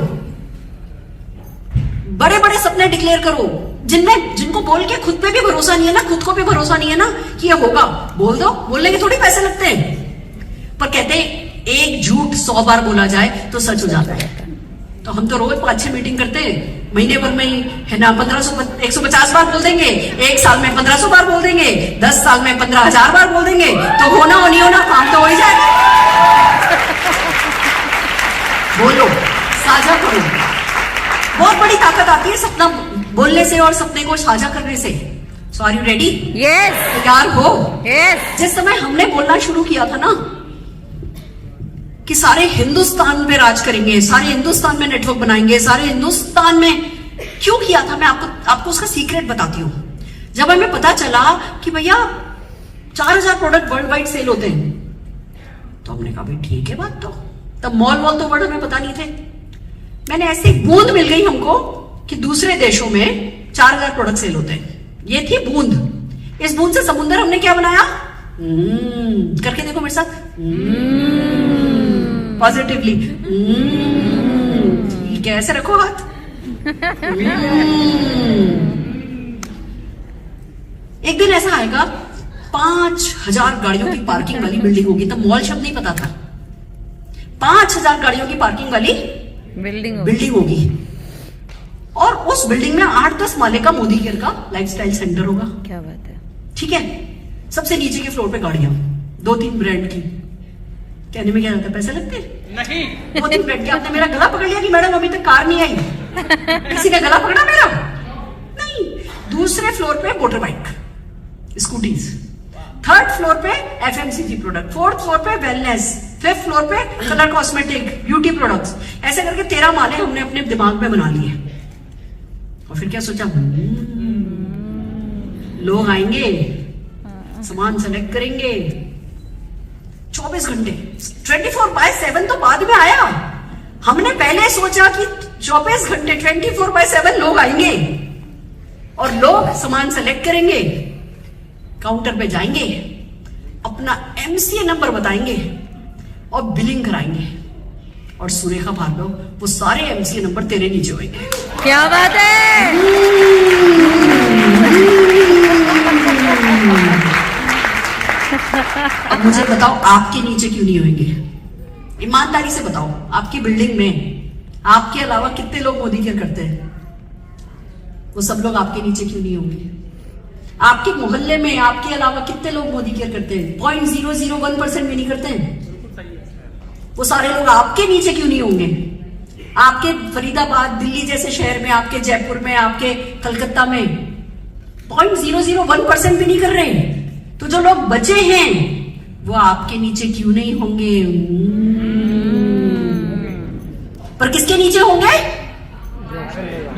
बड़े बड़े सपने डिक्लेयर करो, जिनको बोल के खुद पे भी भरोसा नहीं है ना, खुद को भी भरोसा नहीं है ना कि ये होगा, बोल दो। बोलने के थोड़ी पैसे लगते हैं, पर कहते हैं एक झूठ 100 बार बोला जाए तो सच हो जाता है। तो हम तो रोज 5-6 मीटिंग करते हैं, महीने भर में ही है ना 150 बार बोल देंगे, एक साल में 1500 बार बोल देंगे, 10 साल में 15,000 बार बोल देंगे, तो होना हो नहीं होना काम तो हो ही जाएगा। बोलो, साझा करो, बहुत बड़ी ताकत आती है सपना बोलने से और सपने को साझा करने से। सो आर यू रेडी? यस तैयार हो? यस। जिस समय हमने बोलना शुरू किया था ना कि सारे हिंदुस्तान पे राज करेंगे, सारे हिंदुस्तान में नेटवर्क बनाएंगे, सारे हिंदुस्तान में, क्यों किया था मैं आपको उसका सीक्रेट बताती हूँ। जब हमें पता चला कि भैया 4000 प्रोडक्ट वर्ल्ड वाइड सेल होते हैं, तो हमने कहा भाई ठीक है बात। तो तब मॉल तो वर्ड हमें पता नहीं थे। मैंने ऐसी बूंद मिल गई हमको कि दूसरे देशों में 4000 प्रोडक्ट सेल होते हैं, ये थी बूंद। इस बूंद से समुंदर हमने क्या बनाया? करके देखो मेरे साथ, पॉजिटिवली। कैसे रखो हाथ। एक दिन ऐसा आएगा 5000 गाड़ियों की पार्किंग वाली बिल्डिंग होगी, तब मॉल शब्द नहीं पता था। 5000 गाड़ियों की पार्किंग वाली बिल्डिंग होगी और उस बिल्डिंग में 8-10 माले का मोदी केयर का लाइफस्टाइल सेंटर होगा। क्या बात है। ठीक है, सबसे नीचे के फ्लोर पे गाड़ियां 2-3 ब्रांड की। कहने में क्या रहता है, पैसे लगते नहीं। 2-3 ब्रांड के। आपने मेरा गला पकड़ लिया कि मैडम अभी तक कार नहीं आई, किसी ने गला पकड़ा मेरा? नहीं। दूसरे फ्लोर पे motor bike, scooties, 3rd floor पे FMCG प्रोडक्ट, 4th फ्लोर पे वेलनेस, 5th फ्लोर पे कलर कॉस्मेटिक, ब्यूटी प्रोडक्ट्स। ऐसे करके 13 माले हमने अपने दिमाग में बना लिए। और फिर क्या सोचा, लोग आएंगे, सामान सेलेक्ट करेंगे, 24 घंटे 24/7 तो बाद में आया। हमने पहले सोचा कि 24 घंटे 24/7 लोग आएंगे और लोग सामान सेलेक्ट करेंगे, काउंटर पे जाएंगे, अपना MCA नंबर बताएंगे और बिलिंग कराएंगे। और सुरेखा भार्गव, वो सारे MCA नंबर तेरे नीचे होंगे। क्या बात है। अब मुझे बताओ आपके नीचे क्यों नहीं होंगे? ईमानदारी से बताओ, आपकी बिल्डिंग में आपके अलावा कितने लोग मोदी केयर करते हैं? वो सब लोग आपके नीचे क्यों नहीं होंगे? आपके मोहल्ले में आपके अलावा कितने लोग मोदी केयर करते हैं? 0.001% भी नहीं करते हैं। वो सारे लोग आपके नीचे क्यों नहीं होंगे? आपके फरीदाबाद, दिल्ली जैसे शहर में, आपके जयपुर में, आपके कलकत्ता में 0.001% भी नहीं कर रहे। तो जो लोग बचे हैं वो आपके नीचे क्यों नहीं होंगे? पर किसके नीचे होंगे?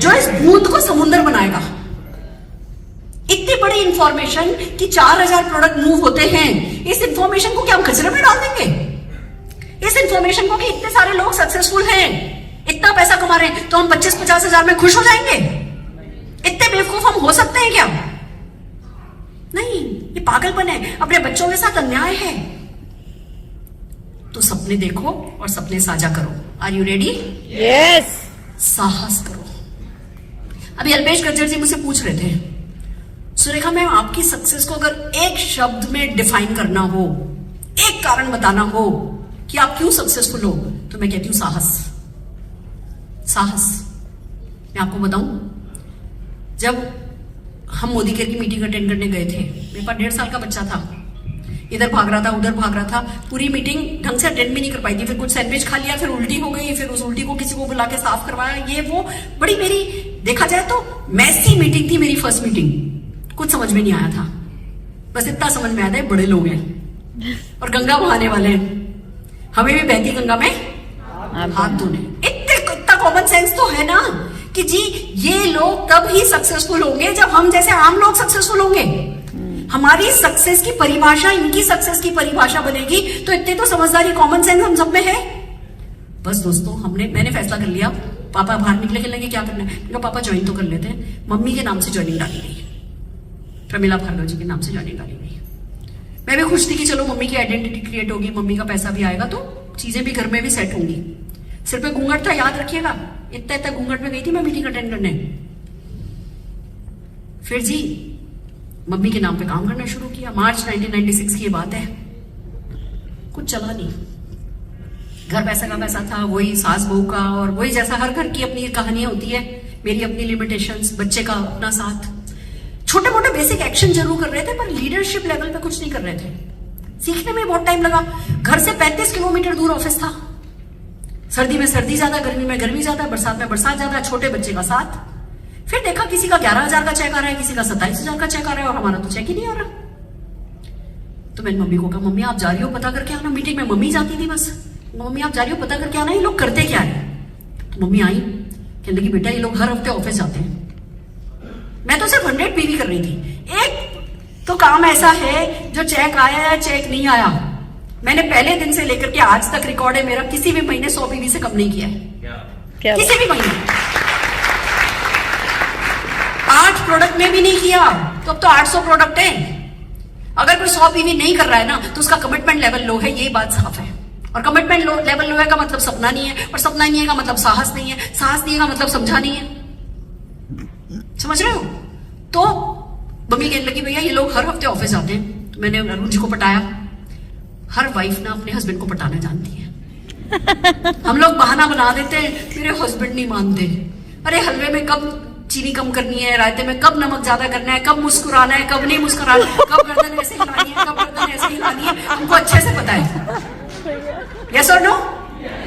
जो इस बूंद को समुंदर बनाएगा। इतनी बड़ी इंफॉर्मेशन कि 4000 प्रोडक्ट मूव होते हैं, इस इंफॉर्मेशन को क्या हम कचरे में डाल देंगे? इस इंफॉर्मेशन को कि इतने सारे लोग सक्सेसफुल हैं, इतना पैसा कमा रहे हैं, तो हम 25-50 हजार में खुश हो जाएंगे? इतने बेवकूफ हम हो सकते हैं क्या? नहीं, ये पागलपन है, अपने बच्चों के साथ अन्याय है। तो सपने देखो और सपने साझा करो। Are you ready? यस। साहस करो। अभी अल्पेश गज्जर जी मुझसे पूछ रहे थे, सुरेखा मैम आपकी सक्सेस को अगर एक शब्द में डिफाइन करना हो, एक कारण बताना हो कि आप क्यों सक्सेसफुल हो, तो मैं कहती हूं साहस। साहस। मैं आपको बताऊं, जब हम मोदी केयर की मीटिंग अटेंड करने गए थे, मेरे पास 1.5 साल का बच्चा था, इधर भाग रहा था उधर भाग रहा था, पूरी मीटिंग ढंग से अटेंड भी नहीं कर पाई थी। फिर कुछ सैंडविच खा लिया, फिर उल्टी हो गई, फिर उस उल्टी को किसी को बुला के साफ करवाया, ये वो। बड़ी मेरी देखा जाए तो मैसी मीटिंग थी, मेरी फर्स्ट मीटिंग। कुछ समझ में नहीं आया था, बस इतना समझ में आया था बड़े लोग हैं और गंगा बहाने वाले हैं। हमें भी बहती गंगा में हाथ धोने। इतना कॉमन सेंस तो है ना कि जी ये लोग तब ही सक्सेसफुल होंगे जब हम जैसे आम लोग सक्सेसफुल होंगे। हमारी सक्सेस की परिभाषा इनकी सक्सेस की परिभाषा बनेगी, तो इतने तो समझदारी कॉमन सेंस हम सब में है। बस दोस्तों मैंने फैसला कर लिया, पापा बाहर निकले के लगे क्या करना है, क्योंकि पापा ज्वाइन तो कर लेते हैं। मम्मी के नाम से ज्वाइनिंग डाली गई, प्रमिला भार्गव जी के नाम से ज्वाइनिंग डाली गई। मैं भी खुश थी कि चलो मम्मी की आइडेंटिटी क्रिएट होगी, मम्मी का पैसा भी आएगा तो चीजें भी घर में भी सेट होंगी। सिर पे घूंघट था, याद रखिएगा, इतना घूंघट में गई थी मैं मीटिंग अटेंड करने। फिर जी मम्मी के नाम पे काम करना शुरू किया। मार्च 1996 की ये बात है। कुछ चला नहीं, घर पैसा का पैसा था, वही सास बहू का, और वही जैसा हर घर की अपनी कहानियां होती है, मेरी अपनी लिमिटेशंस, बच्चे का अपना साथ। छोटे मोटे बेसिक एक्शन जरूर कर रहे थे, पर लीडरशिप लेवल पे कुछ नहीं कर रहे थे। सीखने में बहुत टाइम लगा। घर से 35 किलोमीटर दूर ऑफिस था। सर्दी में सर्दी ज्यादा, गर्मी में गर्मी ज्यादा, बरसात में बरसात ज्यादा, छोटे बच्चे का साथ। फिर देखा किसी का 11,000 का चेक आ रहा है, किसी का 27,000 का चेक आ रहा है, और हमारा तो चेक ही नहीं आ रहा। तो मैंने मम्मी को कहा, मम्मी आप जा रही हो पता करके आना। मीटिंग में मम्मी जाती थी बस, मम्मी आप जा रही हो पता करके आना, ये लोग करते क्या है। तो मम्मी आई, कहने लगी बेटा ये लोग हर हफ्ते ऑफिस जाते हैं। मैं तो सिर्फ 100 पीवी कर रही थी। एक तो काम ऐसा है जो चेक आया या चेक नहीं आया, मैंने पहले दिन से लेकर के आज तक रिकॉर्ड है मेरा, किसी भी महीने 100 पीवी से कम नहीं किया है। किसी भी महीने 8 प्रोडक्ट में भी नहीं किया, तो अब तो 800 प्रोडक्ट है। अगर कोई 100 पीवी नहीं कर रहा है ना, तो उसका कमिटमेंट लेवल लो है, ये बात साफ है। और कमिटमेंट लेवल लो है का मतलब सपना नहीं है, और सपना नहीं है का मतलब साहस नहीं है, साहस नहीं है का मतलब समझा नहीं है। समझ रहे हो? तो मम्मी कहने लगी भैया ये लोग हर हफ्ते ऑफिस आते हैं। तो मैंने अरुण जी को पटाया। हर वाइफ ना अपने हस्बैंड को पटाना जानती है। हम लोग बहाना बना देते हैं, मेरे हस्बैंड नहीं मानते। अरे हलवे में कब चीनी कम करनी है, रायते में कब नमक ज्यादा करना है, कब मुस्कुराना है, कब नहीं मुस्कुराना है, कब गर्दन ऐसे हिलानी है, कब गर्दन ऐसे हिलानी है, हमको अच्छे से पता है। यस और नो?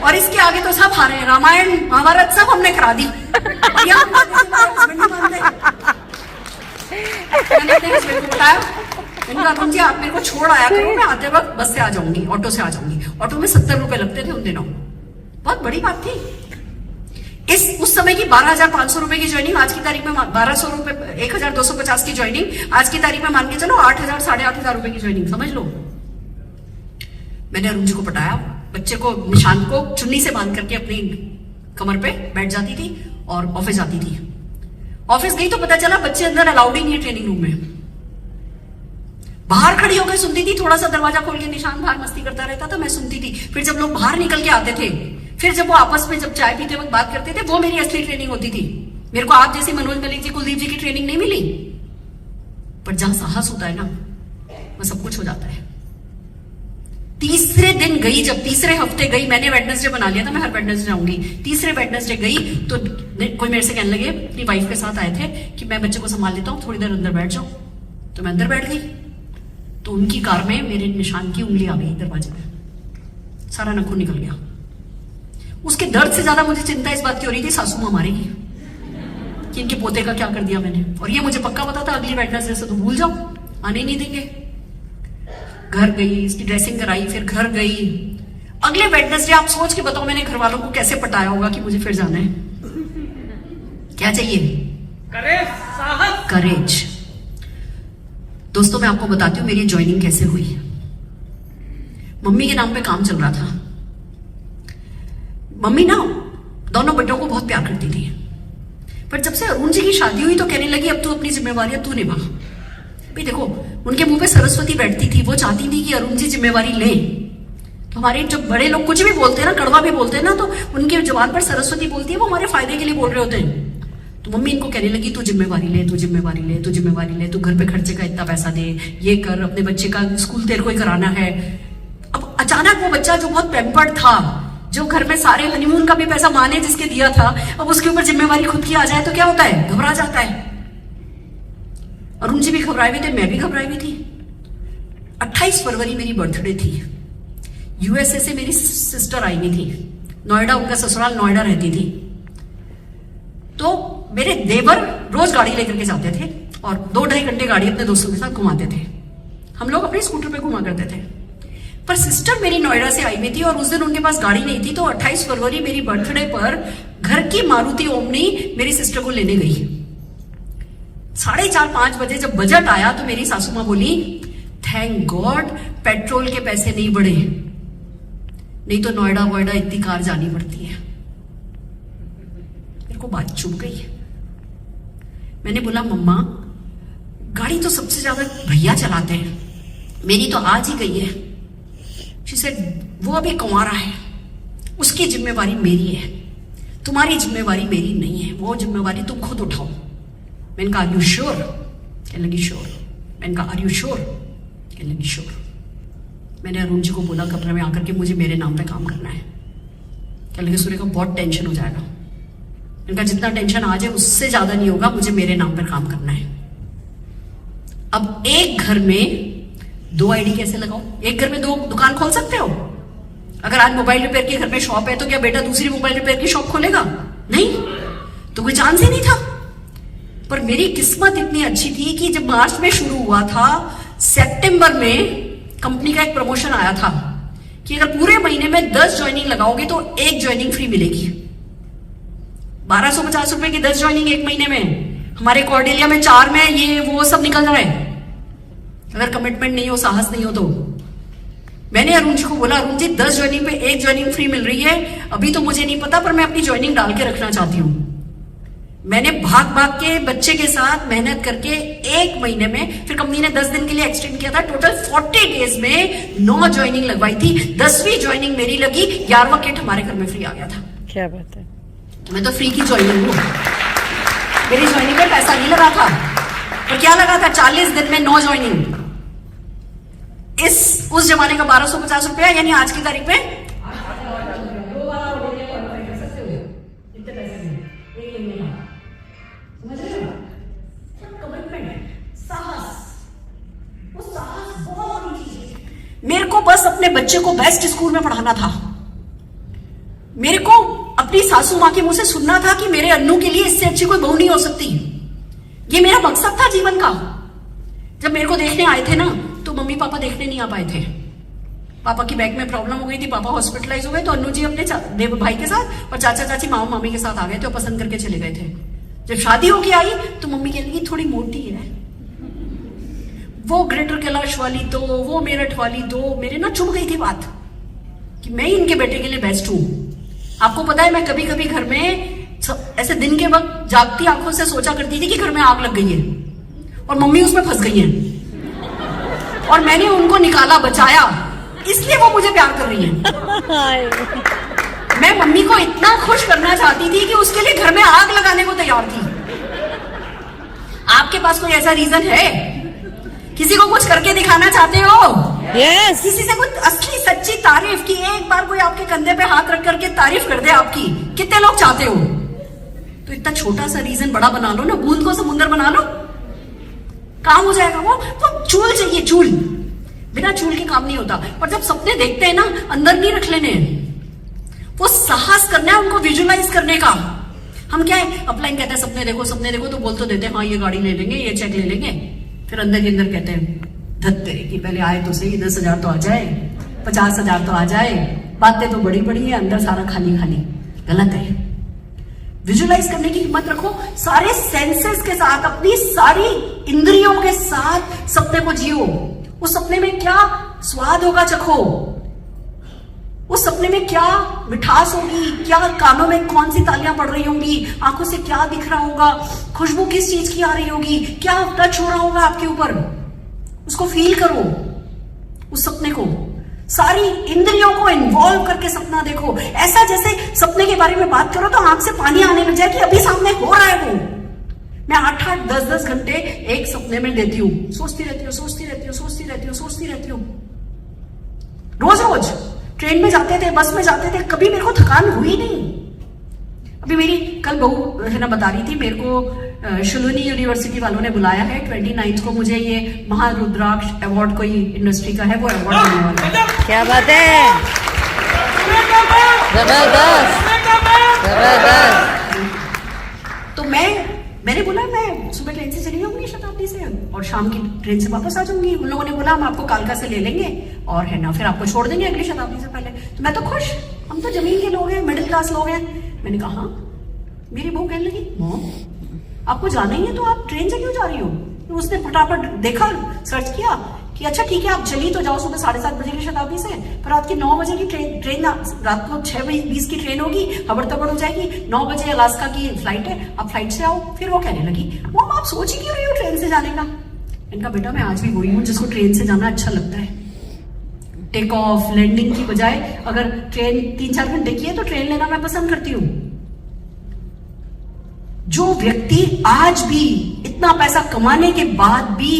और इसके आगे तो सब हारे हैं, रामायण महाभारत सब हमने करा दी। मैंने अपने हस्बैंड को बताया, इनका अरुण जी आप मेरे को छोड़ आया करो, मैं आते वक्त बस से आ जाऊंगी, ऑटो से आ जाऊंगी। ऑटो में 70 रुपए लगते थे उन दिनों, बहुत बड़ी बात थी। उस समय की 12,500 रुपए की ज्वाइनिंग आज की तारीख में 1200 रुपए, 1,250 की ज्वाइनिंग आज की तारीख में मान के चलो 8,000 8,500 रुपए की ज्वाइनिंग, समझ लो। मैंने अरुण जी को पटाया, बच्चे को निशान को चुन्नी से बांध करके अपनी कमर पे बैठ जाती थी और ऑफिस जाती थी। ऑफिस गई तो पता चला बच्चे अंदर अलाउड ही नहीं है ट्रेनिंग रूम में। बाहर खड़ी होकर सुनती थी, थोड़ा सा दरवाजा खोल के निशान बाहर मस्ती करता रहता था, मैं सुनती थी। फिर जब लोग बाहर निकल के आते थे, फिर जब वो आपस में जब चाय पीते वक्त बात करते थे, वो मेरी असली ट्रेनिंग होती थी। मेरे को आप जैसी मनोज मलिक जी, कुलदीप जी की ट्रेनिंग नहीं मिली, पर जहां साहस होता है ना, वह सब कुछ हो जाता है। तीसरे दिन गई, जब तीसरे हफ्ते गई, मैंने वेडनेसडे बना लिया था मैं हर वेडनेसडे जाऊंगी। तीसरे वेडनेसडे गई तो कोई मेरे से कहने लगे, अपनी वाइफ के साथ आए थे कि मैं बच्चे को संभाल लेता हूँ, थोड़ी देर अंदर बैठ जाओ। तो मैं अंदर बैठ गई तो उनकी कार में मेरे निशान की उंगली आ गई दरवाजे में, सारा नखून निकल गया। उसके दर्द से ज्यादा मुझे चिंता इस बात की हो रही थी सासू मां मारेगी कि इनके पोते का क्या कर दिया मैंने। और ये मुझे पक्का पता था अगली वेडनेसडे से तो भूल जाओ, आने ही नहीं देंगे। घर गई, इसकी ड्रेसिंग कराई, फिर घर गई। अगले वेडनेसडे आप सोच के बताओ मैंने घर वालों को कैसे पटाया होगा कि मुझे फिर जाना है। क्या चाहिए? करेज। दोस्तों मैं आपको बताती हूँ मेरी ज्वाइनिंग कैसे हुई। मम्मी के नाम पे काम चल रहा था। मम्मी ना दोनों बेटों को बहुत प्यार करती थी, पर जब से अरुण जी की शादी हुई तो कहने लगी अब तू अपनी जिम्मेवारियां तू निभा। भाई देखो, उनके मुंह पे सरस्वती बैठती थी, वो चाहती थी कि अरुण जी जिम्मेवारी ले। तो हमारे जो बड़े लोग कुछ भी बोलते हैं ना, कड़वा भी बोलते हैं ना, तो उनके जबान पर सरस्वती बोलती है, वो हमारे फायदे के लिए बोल रहे होते हैं। तो मम्मी इनको कहने लगी तू जिम्मेवारी ले, तू जिम्मेवारी ले, तू जिम्मेवारी ले, तू घर पे खर्चे का इतना पैसा दे, ये कर, अपने बच्चे का स्कूल तेरे को ही कराना है। अब अचानक वो बच्चा जो बहुत पैम्पर्ड था, जो घर में सारे हनीमून का भी पैसा माँ ने जिसके दिया था, अब उसके ऊपर जिम्मेवारी खुद की आ जाए तो क्या होता है? घबरा जाता है। अरुण जी भी घबराए हुए थे, मैं भी घबराई हुई थी। 28 फरवरी मेरी बर्थडे थी। यूएसए से मेरी सिस्टर आई हुई थी, नोएडा, उनका ससुराल नोएडा रहती थी। तो मेरे देवर रोज गाड़ी लेकर के जाते थे और 2-2.5 घंटे गाड़ी अपने दोस्तों के साथ घुमाते थे। हम लोग अपने स्कूटर पे घुमा करते थे। पर सिस्टर मेरी नोएडा से आई हुई थी और उस दिन उनके पास गाड़ी नहीं थी, तो 28 फरवरी मेरी बर्थडे पर घर की मारुति ओमनी मेरी सिस्टर को लेने गई। 4:30-5 बजे जब बजट आया तो मेरी सासू माँ बोली, थैंक गॉड पेट्रोल के पैसे नहीं बढ़े, नहीं तो नोएडा वोएडा इतनी कार जानी पड़ती है। मेरे को बात चुभ गई। मैंने बोला, मम्मा गाड़ी तो सबसे ज्यादा भैया चलाते हैं, मेरी तो आज ही गई है। She said, वो अभी कुंवारा है, उसकी जिम्मेवारी मेरी है, तुम्हारी जिम्मेवारी मेरी नहीं है, वो जिम्मेवारी तुम खुद उठाओ। मैंने कहा, आर यू श्योर? कहने लगी श्योर। मैंने कहा, आर यू श्योर? कहने लगी श्योर। मैंने अरुण जी को बोला कमरे में आकर के, मुझे मेरे नाम पे काम करना है। कहने लगे, सूर्य का बहुत टेंशन हो जाएगा। मैंने कहा, जितना टेंशन आ जाए उससे ज्यादा नहीं होगा, मुझे मेरे नाम पर काम करना है। अब एक घर में 2 आईडी कैसे लगाओ? एक घर में 2 दुकान खोल सकते हो? अगर आज मोबाइल रिपेयर के घर में शॉप है तो क्या बेटा दूसरी मोबाइल रिपेयर की शॉप खोलेगा? नहीं, तो कोई चांस ही नहीं था। पर मेरी किस्मत इतनी अच्छी थी कि जब मार्च में शुरू हुआ था, सितंबर में कंपनी का एक प्रमोशन आया था कि अगर पूरे महीने में 10 ज्वाइनिंग लगाओगे तो 1 ज्वाइनिंग फ्री मिलेगी। 1250 रुपए की 10 ज्वाइनिंग एक महीने में। हमारे कॉर्डेलिया में 4 में ये वो सब निकल रहा है। अगर कमिटमेंट नहीं हो, साहस नहीं हो तो। मैंने अरुण जी को बोला, अरुण जी 10 ज्वाइनिंग पे 1 ज्वाइनिंग फ्री मिल रही है, अभी तो मुझे नहीं पता पर मैं अपनी ज्वाइनिंग डाल के रखना चाहती हूँ। मैंने भाग भाग के बच्चे के साथ मेहनत करके 1 महीने में, फिर कंपनी ने 10 दिन के लिए एक्सटेंड किया था, टोटल 40 डेज में 9 ज्वाइनिंग लगवाई थी। 10वीं ज्वाइनिंग मेरी लगी, 11वां किट हमारे घर में फ्री आ गया था। क्या बात है। मैं तो फ्री की ज्वाइनिंग हूँ, मेरी ज्वाइनिंग में पैसा नहीं लगा था। और क्या लगा था? 40 दिन में 9 ज्वाइनिंग। उस जमाने का 1250 रुपया, यानी आज की तारीख में मेरे को बस अपने बच्चे को बेस्ट स्कूल में पढ़ाना था। मेरे को अपनी सासू माँ के मुंह से सुनना था कि मेरे अन्नू के लिए इससे अच्छी कोई बहू नहीं हो सकती। ये मेरा मकसद था जीवन का। जब मेरे को देखने आए थे ना, तो मम्मी पापा देखने नहीं आ पाए थे। पापा की बैक में प्रॉब्लम हो गई थी, पापा हॉस्पिटलाइज हो गए, तो अन्नू जी अपने भाई के साथ और चाचा चाची मामा मामी के साथ आ गए थे और पसंद करके चले गए थे। जब शादी होके आई तो मम्मी कह लगी थोड़ी मोटी है, वो ग्रेटर कैलाश वाली दो, वो मेरठ वाली दो। मेरे ना चुभ गई थी बात कि मैं ही इनके बेटे के लिए बेस्ट हूं। आपको पता है, मैं कभी कभी घर में ऐसे दिन के वक्त जागती आंखों से सोचा करती थी कि घर में आग लग गई है और मम्मी उसमें फंस गई है और मैंने उनको निकाला, बचाया, इसलिए वो मुझे प्यार कर रही हैं। मैं मम्मी को इतना खुश करना चाहती थी कि उसके लिए घर में आग लगाने को तैयार थी। आपके पास कोई ऐसा रीजन है? किसी को कुछ करके दिखाना चाहते हो? यस। किसी से कुछ असली सच्ची तारीफ की, एक बार कोई आपके कंधे पे हाथ रख करके तारीफ कर दे आपकी, कितने लोग चाहते हो? तो इतना छोटा सा रीजन बड़ा बना लो ना, बूंद को समुंदर बना लो, काम हो जाएगा। वो चूल चाहिए, चूल। बिना चूल के काम नहीं होता। और जब सपने देखते हैं ना, अंदर नहीं रख लेने, वो साहस करना है उनको विजुअलाइज करने का। हम क्या है, अपलाइन कहते हैं सपने देखो, सपने देखो, तो बोल तो देते हैं हाँ ये गाड़ी ले लेंगे, ये चेक ले लेंगे, फिर अंदर के अंदर कहते हैं धत तेरे की, पहले आए तो सही, 10,000 तो आ जाए, 50,000 तो आ जाए, बातें तो बड़ी बड़ी है, अंदर सारा खाली खाली। गलत है। विजुअलाइज करने की हिम्मत रखो, सारे सेंसेस के साथ, अपनी सारी इंद्रियों के साथ सपने को जियो। उस सपने में क्या स्वाद होगा चखो, उस सपने में क्या मिठास होगी, क्या कानों में कौन सी तालियां पड़ रही होंगी, आंखों से क्या दिख रहा होगा, खुशबू किस चीज की आ रही होगी, क्या टच हो रहा होगा आपके ऊपर, उसको फील करो। उस सपने को, सारी इंद्रियों को इन्वॉल्व करके सपना देखो। ऐसा जैसे सपने के बारे में बात करो तो आंख से पानी आने लग जाए कि अभी सामने हो रहा है वो। मैं 8-8, 10-10 घंटे एक सपने में देती हूँ, सोचती रहती हूँ, सोचती रहती हूँ, सोचती रहती हूँ, सोचती रहती हूँ। रोज रोज ट्रेन में जाते थे, बस में जाते थे, कभी मेरे को थकान हुई नहीं। अभी मेरी कल बहू है ना बता रही थी, मेरे को शुलूनी यूनिवर्सिटी वालों ने बुलाया है 29 को, मुझे ये महारुद्राक्ष अवार्ड कोई इंडस्ट्री का है, वो अवार्ड मिलने वाला है। क्या बात है, जबरदस्त जबरदस्त। तो मैंने बोला मैं सुबह ट्रेन से चली जाऊंगी शताब्दी से, और शाम की ट्रेन से वापस आ जाऊंगी। उन लोगों ने बोला हम आपको कालका से ले लेंगे और है ना फिर आपको छोड़ देंगे अगली शताब्दी से पहले। तो मैं तो खुश, हम तो जमीन के लोग हैं, मिडिल क्लास लोग हैं। मैंने कहा हाँ। मेरी बहू कहने लगी मॉम आपको जाना ही है तो आप ट्रेन से क्यों जा रही हो? तो उसने फटाफट देखा, सर्च किया कि अच्छा ठीक है आप चली तो जाओ सुबह 7:30 बजे की शताब्दी से, पर रात की 9 बजे की ट्रेन रात को 6:20 की ट्रेन होगी, हबड़ तबड़ हो जाएगी। 9 बजे अलास्का की फ्लाइट है, आप फ्लाइट से आओ। फिर वो कहने लगी मॉम आप सोच ही क्यों रही हो ट्रेन से जाने का? इनका बेटा मैं आज भी वही हूँ जिसको ट्रेन से जाना अच्छा लगता है। टेक ऑफ लैंडिंग की बजाय अगर ट्रेन 3-4 घंटे की है तो ट्रेन लेना मैं पसंद करती हूँ। जो व्यक्ति आज भी इतना पैसा कमाने के बाद भी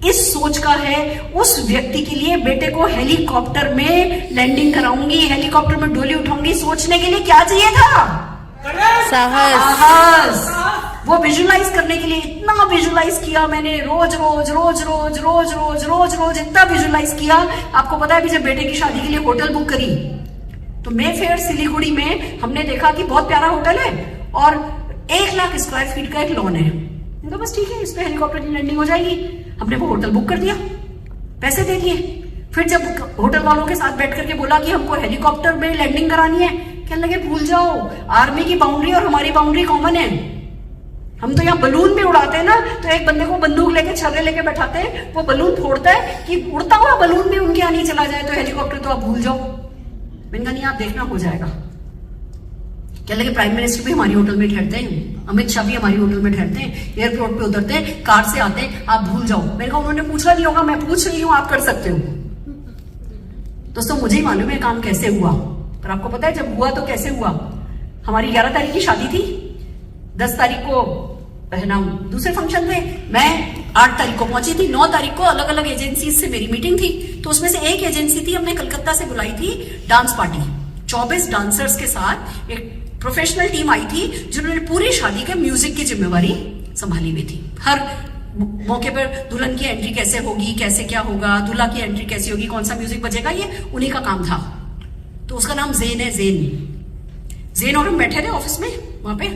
इस सोच का है, उस व्यक्ति के लिए बेटे को हेलीकॉप्टर में लैंडिंग कराऊंगी, हेलीकॉप्टर में डोली उठाऊंगी, सोचने के लिए क्या चाहिए था? साहस। वो विजुलाइज करने के लिए इतना विजुलाइज किया मैंने, रोज रोज रोज रोज रोज रोज रोज रोज इतना विजुलाइज किया। आपको पता है अभी जब बेटे की शादी के लिए होटल बुक करी तो मेफेयर सिलीगुड़ी में हमने देखा कि बहुत प्यारा होटल है और 1 लाख स्क्वायर फीट का एक लॉन है। तो बस ठीक है इस पे हेलीकॉप्टर की लैंडिंग हो जाएगी। हमने वो होटल बुक कर दिया, पैसे दे दिए। फिर जब होटल वालों के साथ बैठ करके बोला कि हमको हेलीकॉप्टर में लैंडिंग करानी है, कहने लगे भूल जाओ, आर्मी की बाउंड्री और हमारी बाउंड्री कॉमन है। हम तो यहाँ बलून भी उड़ाते हैं ना, तो एक बंदे को बंदूक लेके छर्रे लेके बैठाते हैं, वो बलून फोड़ता है कि उड़ता हुआ बलून भी उनके यहाँ नहीं चला जाए, तो हेलीकॉप्टर तो आप भूल जाओ। मैंने कहा नहीं आप देखना हो जाएगा। क्या लगे प्राइम मिनिस्टर भी हमारी होटल में ठहरते हैं, अमित शाह भी हमारी होटल में ठहरते हैं, एयरपोर्ट पे उतरते हैं, कार से आते हैं, आप भूल जाओ। मैंने कहा उन्होंने पूछा नहीं होगा, मैं पूछ रही हूँ, आप कर सकते हो। दोस्तों मुझे ही मालूम है काम कैसे हुआ, पर आपको पता है जब हुआ तो कैसे हुआ? हमारी 11 तारीख की शादी थी, 10 तारीख को है ना दूसरे फंक्शन थे, मैं 8 तारीख को पहुंची थी। 9 तारीख को अलग अलग एजेंसी से मेरी मीटिंग थी, तो उसमें से एक एजेंसी थी हमने कलकत्ता से बुलाई थी डांस पार्टी। 24 डांसर्स के साथ एक प्रोफेशनल टीम आई थी जिन्होंने पूरी शादी के म्यूजिक की जिम्मेवारी संभाली हुई थी। हर मौके पर दुल्हन की एंट्री कैसे होगी, कैसे क्या होगा, दूल्हा की एंट्री कैसी होगी, कौन सा म्यूजिक बजेगा, ये उन्हीं का काम था। तो उसका नाम जेन है, जेन और हम बैठे थे ऑफिस में वहां पे,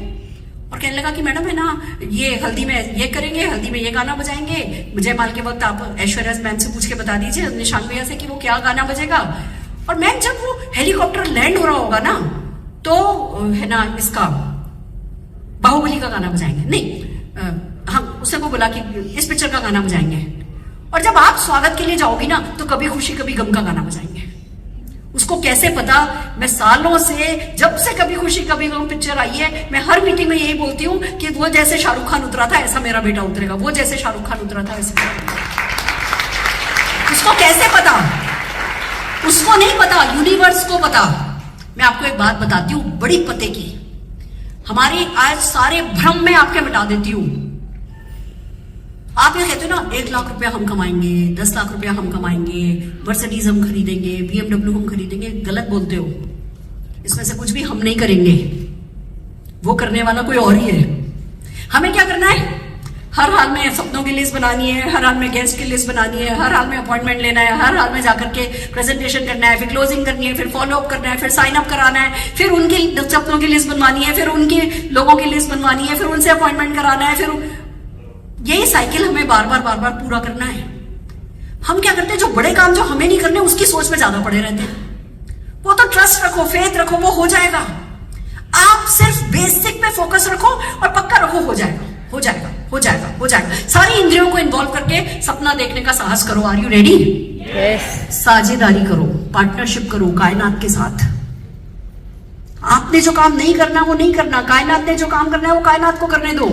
और कहने लगा कि मैडम है ना ये हल्दी में ये करेंगे, हल्दी में ये गाना बजाएंगे, जयमाल के वक्त आप ऐश्वर्या मैम से पूछ के बता दीजिए, निशान भैया से कि वो क्या गाना बजेगा। और मैम जब वो हेलीकॉप्टर लैंड हो रहा होगा ना तो है ना इसका बाहुबली का गाना बजाएंगे, नहीं हम उसने को बोला कि इस पिक्चर का गाना बजाएंगे। और जब आप स्वागत के लिए जाओगी ना तो कभी खुशी कभी गम का गाना बजाएंगे। उसको कैसे पता? मैं सालों से जब से कभी खुशी कभी गम पिक्चर आई है, मैं हर मीटिंग में यही बोलती हूँ कि वो जैसे शाहरुख खान उतरा था ऐसा मेरा बेटा उतरेगा, वो जैसे शाहरुख खान उतरा था ऐसा। उसको कैसे पता? उसको नहीं पता, यूनिवर्स को पता। मैं आपको एक बात बताती हूँ बड़ी पते की, हमारे आज सारे भ्रम में आपके मिटा देती हूँ। आप ये कहते हो ना 1 लाख रुपया हम कमाएंगे, 10 लाख रुपया हम कमाएंगे, मर्सिडीज हम खरीदेंगे, BMW हम खरीदेंगे, गलत बोलते हो। इसमें से कुछ भी हम नहीं करेंगे, वो करने वाला कोई और ही है। हमें क्या करना है? हर हाल में सपनों की लिस्ट बनानी है, हर हाल में गेस्ट की लिस्ट बनानी है, हर हाल में अपॉइंटमेंट लेना है, हर हाल में जाकर के प्रेजेंटेशन करना है, फिर क्लोजिंग करनी है, फिर फॉलो अप करना है, फिर साइन अप कराना है, फिर उनकी सपनों की लिस्ट बनवानी है, फिर उनके लोगों की लिस्ट बनवानी है, फिर उनसे अपॉइंटमेंट कराना है, फिर यही साइकिल हमें बार बार पूरा करना है। हम क्या करते हैं, जो बड़े काम जो हमें नहीं करने उसकी सोच में ज्यादा पड़े रहते हैं। वो तो ट्रस्ट रखो, फेथ रखो, वो हो जाएगा। आप सिर्फ बेसिक पे फोकस रखो और पक्का रखो, हो जाएगा, हो जाएगा, हो जाएगा, हो जाएगा। सारी इंद्रियों को इन्वॉल्व करके सपना देखने का साहस करो। Are you ready? यस। साझेदारी करो, पार्टनरशिप करो कायनात के साथ। आपने जो काम नहीं करना वो नहीं करना, कायनात ने जो काम करना है वो कायनात को करने दो।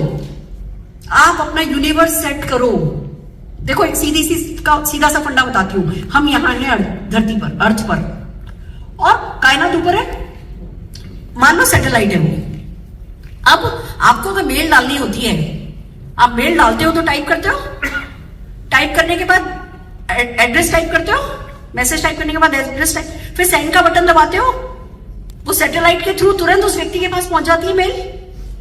आप अपना यूनिवर्स सेट करो। देखो एक सीधा सा फंडा बताती हूं। हम यहां हैं धरती पर, अर्थ पर, और कायनात ऊपर है। मान लो सैटेलाइट है वो। अब आपको अगर मेल डालनी होती है, आप मेल डालते हो तो टाइप करते हो, टाइप करने के बाद एड्रेस टाइप करते हो, मैसेज टाइप करने के बाद एड्रेस टाइप, फिर सेंड का बटन दबाते हो, वो सैटेलाइट के थ्रू तुरंत उस व्यक्ति के पास पहुंच जाती है मेल।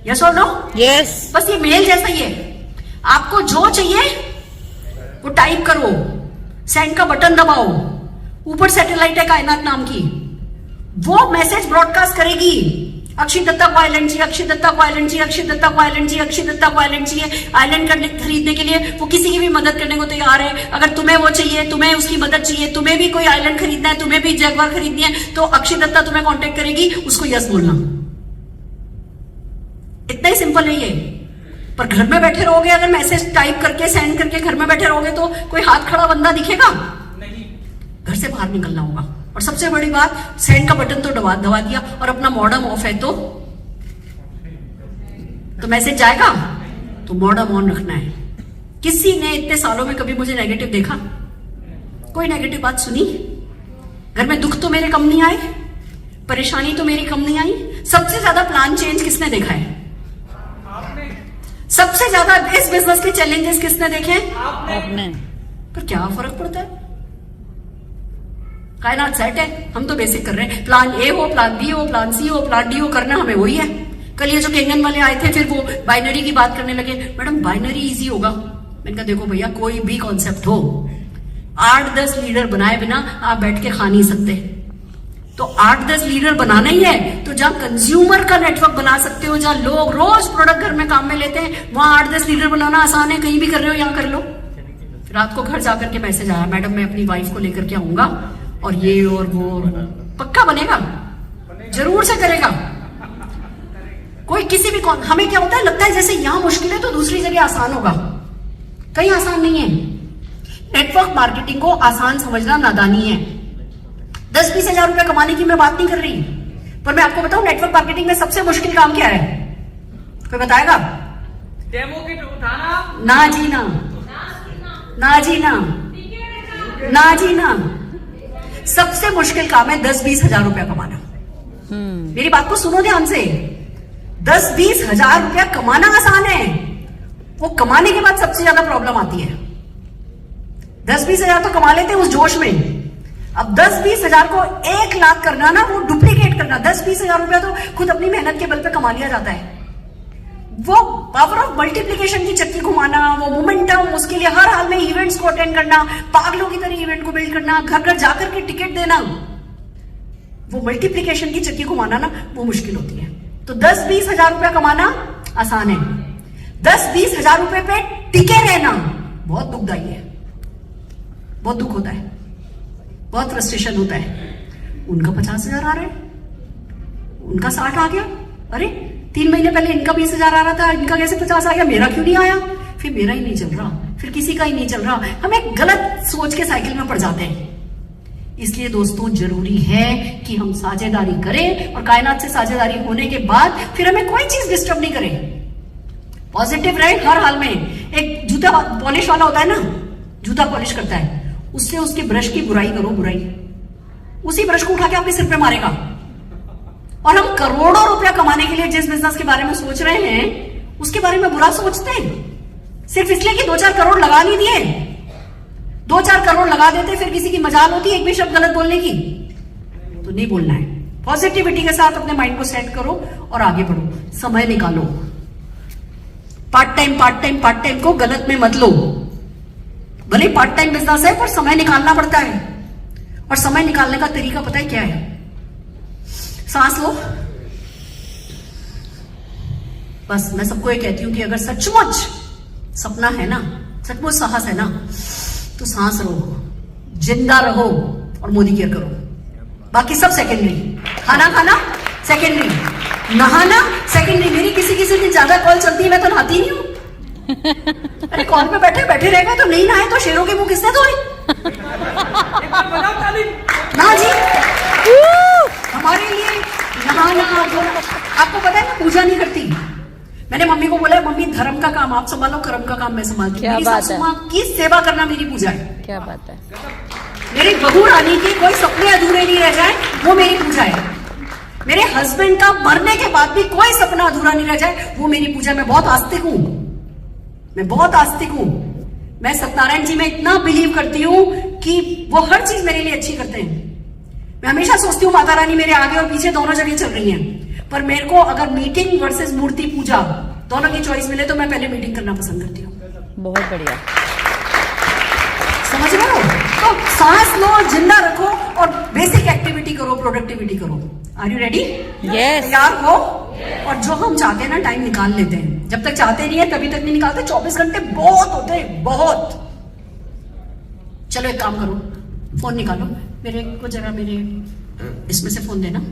यस और नो? यस। बस ये मेल जैसा ही है। आपको जो चाहिए वो टाइप करो, सेंड का बटन दबाओ, ऊपर सैटेलाइट है कायनात नाम की, वो मैसेज ब्रॉडकास्ट करेगी। अक्षय दत्ता को आइलैंड चाहिए, अक्षय दत्ता को आइलैंड चाहिए, अक्षय दत्ता को आइलैंड चाहिए, अक्षय दत्ता को आइलैंड चाहिए। आइलैंड करने खरीदने के लिए वो किसी की भी मदद करने को तैयार है। अगर तुम्हें वो चाहिए, तुम्हें उसकी मदद चाहिए, तुम्हें भी कोई आइलैंड खरीदना है, तुम्हें भी जगह खरीदनी है, तो अक्षय दत्ता तुम्हें कांटेक्ट करेगी, उसको यस बोलना। इतना ही सिंपल है ये। पर घर में बैठे रहोगे, अगर मैसेज टाइप करके सेंड करके घर में बैठे रहोगे तो कोई हाथ खड़ा बंदा दिखेगा नहीं। घर से बाहर निकलना होगा। और सबसे बड़ी बात, सेंड का बटन तो दबा दिया और अपना मॉडर्न ऑफ है तो मैसेज जाएगा, तो मॉडर्न ऑन रखना है। किसी ने इतने सालों में कभी मुझे नेगेटिव देखा? कोई नेगेटिव बात सुनी? घर में दुख तो मेरे कम नहीं आए, परेशानी तो मेरी कम नहीं आई। सबसे ज्यादा प्लान चेंज किसने देखा है? सबसे ज्यादा इस बिजनेस के चैलेंजेस किसने देखे? आपने। पर क्या फर्क पड़ता है? कायनात सेट है, हम तो बेसिक कर रहे हैं। प्लान ए हो, प्लान बी हो, प्लान सी हो, प्लान डी हो, करना हमें वही है। कल ये जो केंगन वाले आए थे, फिर वो बाइनरी की बात करने लगे। मैडम बाइनरी इजी होगा। मैंने कहा देखो भैया, कोई भी कॉन्सेप्ट हो, 8-10 लीडर बनाए बिना आप बैठ के खा नहीं सकते। तो 8-10 लीडर बनाना ही है तो जहां कंज्यूमर का नेटवर्क बना सकते हो, जहां लोग रोज प्रोडक्ट घर में काम में लेते हैं, वहां 8-10 लीडर बनाना आसान है। कहीं भी कर रहे हो, यहां कर लो। रात को घर जाकर के मैसेज आया, मैडम मैं अपनी वाइफ को लेकर के आऊंगा और ये और वो और वो। पक्का बनेगा, जरूर से करेगा कोई। किसी भी हमें क्या होता है, लगता है जैसे यहां मुश्किल है तो दूसरी जगह आसान होगा। कहीं आसान नहीं है। नेटवर्क मार्केटिंग को आसान समझना नादानी है। 10-20 हजार रुपए कमाने की मैं बात नहीं कर रही, पर मैं आपको बताऊं नेटवर्क मार्केटिंग में सबसे मुश्किल काम क्या है? कोई बताएगा? डेमो किट उठाना। ना जी ना, ना जी ना, ना जी ना। सबसे मुश्किल काम है 10-20 हजार रुपया कमाना। मेरी बात को सुनो ध्यान से। 10-20 हजार रुपया कमाना आसान है, वो कमाने के बाद सबसे ज्यादा प्रॉब्लम आती है। 10-20 हजार तो कमा लेते हैं उस जोश में। अब 10-20 हजार को 1 लाख करना ना, वो डुप्लीकेट करना। 10-20 हजार रुपया तो खुद अपनी मेहनत के बल पे कमा लिया जाता है। वो पावर ऑफ मल्टीप्लिकेशन की चक्की घुमाना, वो मोमेंटम, उसके लिए हर हाल में इवेंट्स को अटेंड करना, पागलों की तरह इवेंट को बिल्ड करना, घर घर जाकर के टिकट देना, वो मल्टीप्लिकेशन की चक्की घुमाना ना, वो मुश्किल होती है। तो 10-20 हजार रुपया कमाना आसान है। 10-20 हजार रुपए पे टिके रहना बहुत दुखदाई है, बहुत दुख होता है, बहुत फ्रस्ट्रेशन होता है। उनका 50 हजार आ रहा है, उनका 60 आ गया। अरे 3 महीने पहले इनका 20 हजार आ रहा था, इनका कैसे 50 आ गया? मेरा क्यों नहीं आया? फिर मेरा ही नहीं चल रहा, फिर किसी का ही नहीं चल रहा। हम एक गलत सोच के साइकिल में पड़ जाते हैं। इसलिए दोस्तों जरूरी है कि हम साझेदारी करें, और कायनात से साझेदारी होने के बाद फिर हमें कोई चीज डिस्टर्ब नहीं करे। पॉजिटिव रहे हर हाल में। एक जूता पॉलिश वाला होता है ना, जूता पॉलिश करता है, उससे उसके ब्रश की बुराई करो, बुराई, उसी ब्रश को उठा के आपके सिर पे मारेगा। और हम करोड़ों रुपया कमाने के लिए जिस बिजनेस के बारे में सोच रहे हैं, उसके बारे में बुरा सोचते हैं, सिर्फ इसलिए कि 2-4 करोड़ लगा नहीं दिए। 2-4 करोड़ लगा देते, फिर किसी की मजाल होती है एक भी शब्द गलत बोलने की, तो नहीं बोलना है। पॉजिटिविटी के साथ अपने माइंड को सेट करो और आगे बढ़ो। समय निकालो। पार्ट टाइम को गलत में मत लो। भले पार्ट टाइम बिजनेस है, पर समय निकालना पड़ता है। और समय निकालने का तरीका पता है क्या है? सांस लो। बस मैं सबको ये कहती हूं कि अगर सचमुच सपना है ना, सचमुच साहस है ना, तो सांस रहो, जिंदा रहो और मोदी केयर करो। बाकी सब सेकेंडरी। खाना खाना सेकेंडरी, नहाना सेकेंडरी। मेरी किसी दिन ज्यादा कॉल चलती है, मैं तो नहाती नहीं हूं। अरे कॉल पे बैठे बैठे रह गए तो नहीं नहाए तो शेरों के मुंह किसने धोए? ना जी, हमारे लिए नहाना। आपको पता है मैं पूजा नहीं करती। मैंने मम्मी को बोला, मम्मी धर्म का काम आप संभालो, कर्म का काम मैं संभालती हूँ। मेरी सासू माँ की सेवा करना मेरी पूजा है। क्या बात है। मेरी बहू रानी की कोई सपने अधूरे नहीं रह जाए, वो मेरी पूजा है। मेरे हस्बैंड का मरने के बाद भी कोई सपना अधूरा नहीं रह जाए, वो मेरी पूजा। मैं बहुत आस्तिक हूं, मैं बहुत आस्तिक हूं। मैं सत्यनारायण जी में इतना बिलीव करती हूं कि वो हर चीज मेरे लिए अच्छी करते हैं। मैं हमेशा सोचती हूँ माता रानी मेरे आगे और पीछे दोनों जगह चल रही हैं। पर मेरे को अगर मीटिंग वर्सेस मूर्ति पूजा दोनों की चॉइस मिले तो मैं पहले मीटिंग करना पसंद करती हूँ। बहुत बढ़िया। समझ रहे हो? तो सांस लो, जिंदा रखो और बेसिक एक्टिविटी करो, प्रोडक्टिविटी करो। Are you ready? Yes. तैयार हो? और जो हम चाहते हैं ना टाइम निकाल लेते हैं, जब तक चाहते नहीं है तभी तक नहीं निकालते। 24 घंटे बहुत होते हैं, बहुत। चलो एक काम करो, फोन निकालो, मेरे को जरा मेरे इसमें से फोन देना,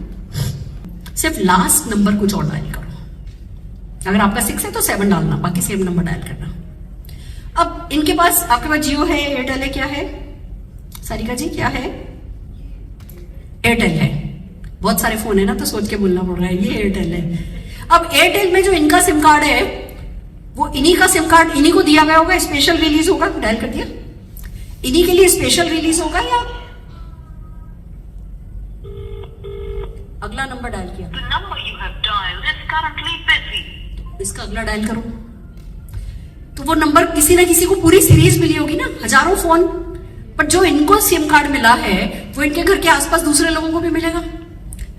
सिर्फ लास्ट नंबर कुछ और डायल करो। अगर आपका 6 है तो 7 डालना, बाकी सेम नंबर डायल करना। अब इनके पास, आपके पास जियो है, एयरटेल है, क्या है सारिका जी, क्या है? एयरटेल है। बहुत सारे फोन है ना तो सोच के बोलना पड़ रहा है, ये एयरटेल है। अब एयरटेल में जो इनका सिम कार्ड है वो इन्हीं का सिम कार्ड इन्हीं को दिया गया होगा, स्पेशल रिलीज होगा, डायल कर दिया, इन्हीं के लिए स्पेशल रिलीज होगा या अगला नंबर डायल किया? The number you have dialed is currently busy. इसका अगला डायल करो, तो वो नंबर किसी ना किसी को पूरी सीरीज मिली होगी ना, हजारों फोन, पर जो इनको सिम कार्ड मिला है वो इनके घर के आसपास दूसरे लोगों को भी मिलेगा।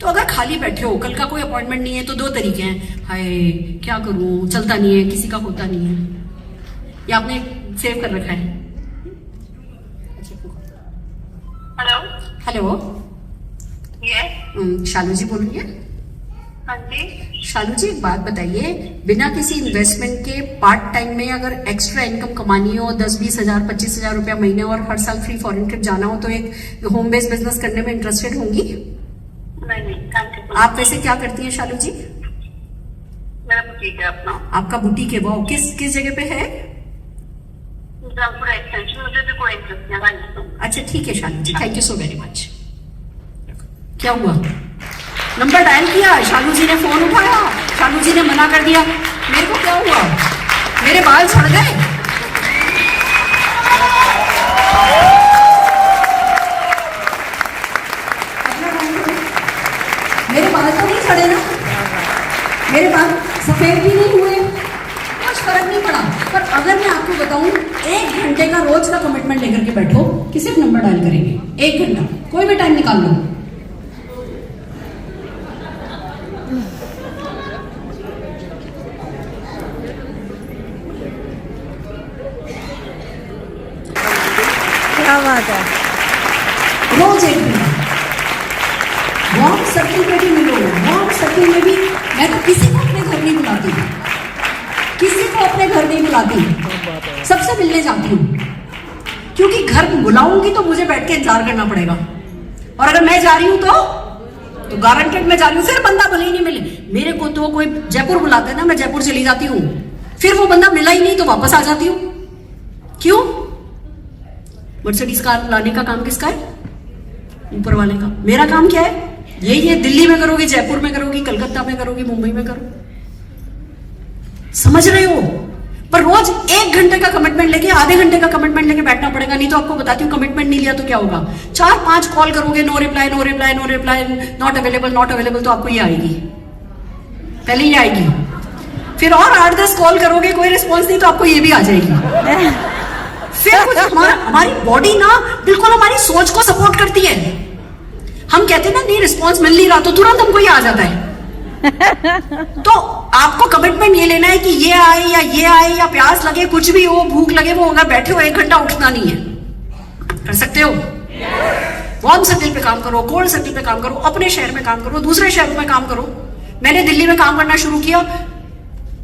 तो अगर खाली बैठे हो, कल का कोई अपॉइंटमेंट नहीं है, तो 2 तरीके हैं, हाय क्या करूं, चलता नहीं है, किसी का होता नहीं है, या आपने सेव कर रखा है? Hello? Hello, Yes? शालू जी बोल रही है? हाँ जी? शालू जी एक बात बताइए, बिना किसी इन्वेस्टमेंट के पार्ट टाइम में अगर एक्स्ट्रा इनकम कमानी हो, 10-20 हजार 25 हजार रुपया महीने, और हर साल फ्री फॉरेन ट्रिप जाना हो, तो एक होम बेस्ड बिजनेस करने में इंटरेस्टेड होंगी? नहीं, थैंक यू। आप वैसे क्या करती हैं शालू जी? मेरा बुटीक है अपना, आपका बुटीक है, वो किस जगह पे है? रामपुरा एक्सटेंशन। मुझे भी कोई इंटरेस्ट नहीं है। अच्छा ठीक है Shalu ji, thank you so very much. क्या हुआ? नंबर डायल किया, शालू जी ने फोन उठाया, शालू जी ने मना कर दिया, मेरे को क्या हुआ? मेरे बाल झड़ गए? मेरे बाल तो नहीं झड़े ना, मेरे बाल सफेद भी नहीं हुए, कुछ फर्क नहीं पड़ा। पर अगर मैं आपको बताऊं, 1 घंटे का रोज का कमिटमेंट लेकर के बैठो कि सिर्फ नंबर डायल करेंगे, 1 घंटा, कोई भी टाइम निकाल लो। क्या बात है। रोज 1 घंटा, वार्म सर्किल में भी मिलो, वार्म सर्किल में भी। मैं तो किसी को अपने घर नहीं बुलाती, किसी को अपने घर नहीं बुलाती, सबसे मिलने जाती हूँ, क्योंकि घर बुलाऊंगी तो मुझे बैठ के इंतजार करना पड़ेगा, और अगर मैं जा रही हूं तो गारंटेड मैं जा रही हूँ, फिर बंदा भले ही नहीं मिले। मेरे को तो कोई जयपुर बुलाता है ना, मैं जयपुर चली जाती हूँ, फिर वो बंदा मिला ही नहीं तो वापस आ जाती हूँ। क्यों? मर्सिडीज कार लाने का काम किसका है? ऊपर वाले का। मेरा काम क्या है? यही है, दिल्ली में करोगी, जयपुर में करोगी, कलकत्ता में करोगी, मुंबई में करो, समझ रहे हो? पर रोज 1 घंटे का कमिटमेंट लेके, आधे घंटे का कमिटमेंट लेके बैठना पड़ेगा, नहीं तो आपको बताती हूँ, कमिटमेंट नहीं लिया तो क्या होगा, 4-5 कॉल करोगे, no reply, no reply, no reply, not available, not available, तो आपको ये आएगी, पहले ये आएगी, फिर और 8-10 कॉल करोगे, कोई रिस्पॉन्स नहीं, तो आपको ये भी आ जाएगी। फिर कुछ हमारी बॉडी ना बिल्कुल हमारी सोच को सपोर्ट करती है। हम कहते हैं ना, नहीं रिस्पॉन्स मिल नहीं रहा, तो तुरंत हमको ये आ जाता है। तो आपको कमिटमेंट ये लेना है कि ये आए या प्यास लगे, कुछ भी हो, भूख लगे, वो अगर बैठे हो 1 घंटा उठना नहीं है। कर सकते हो? वार्म सर्किल पे काम करो, कोल्ड सर्किल पे काम करो, अपने शहर में काम करो, दूसरे शहरों में काम करो। मैंने दिल्ली में काम करना शुरू किया,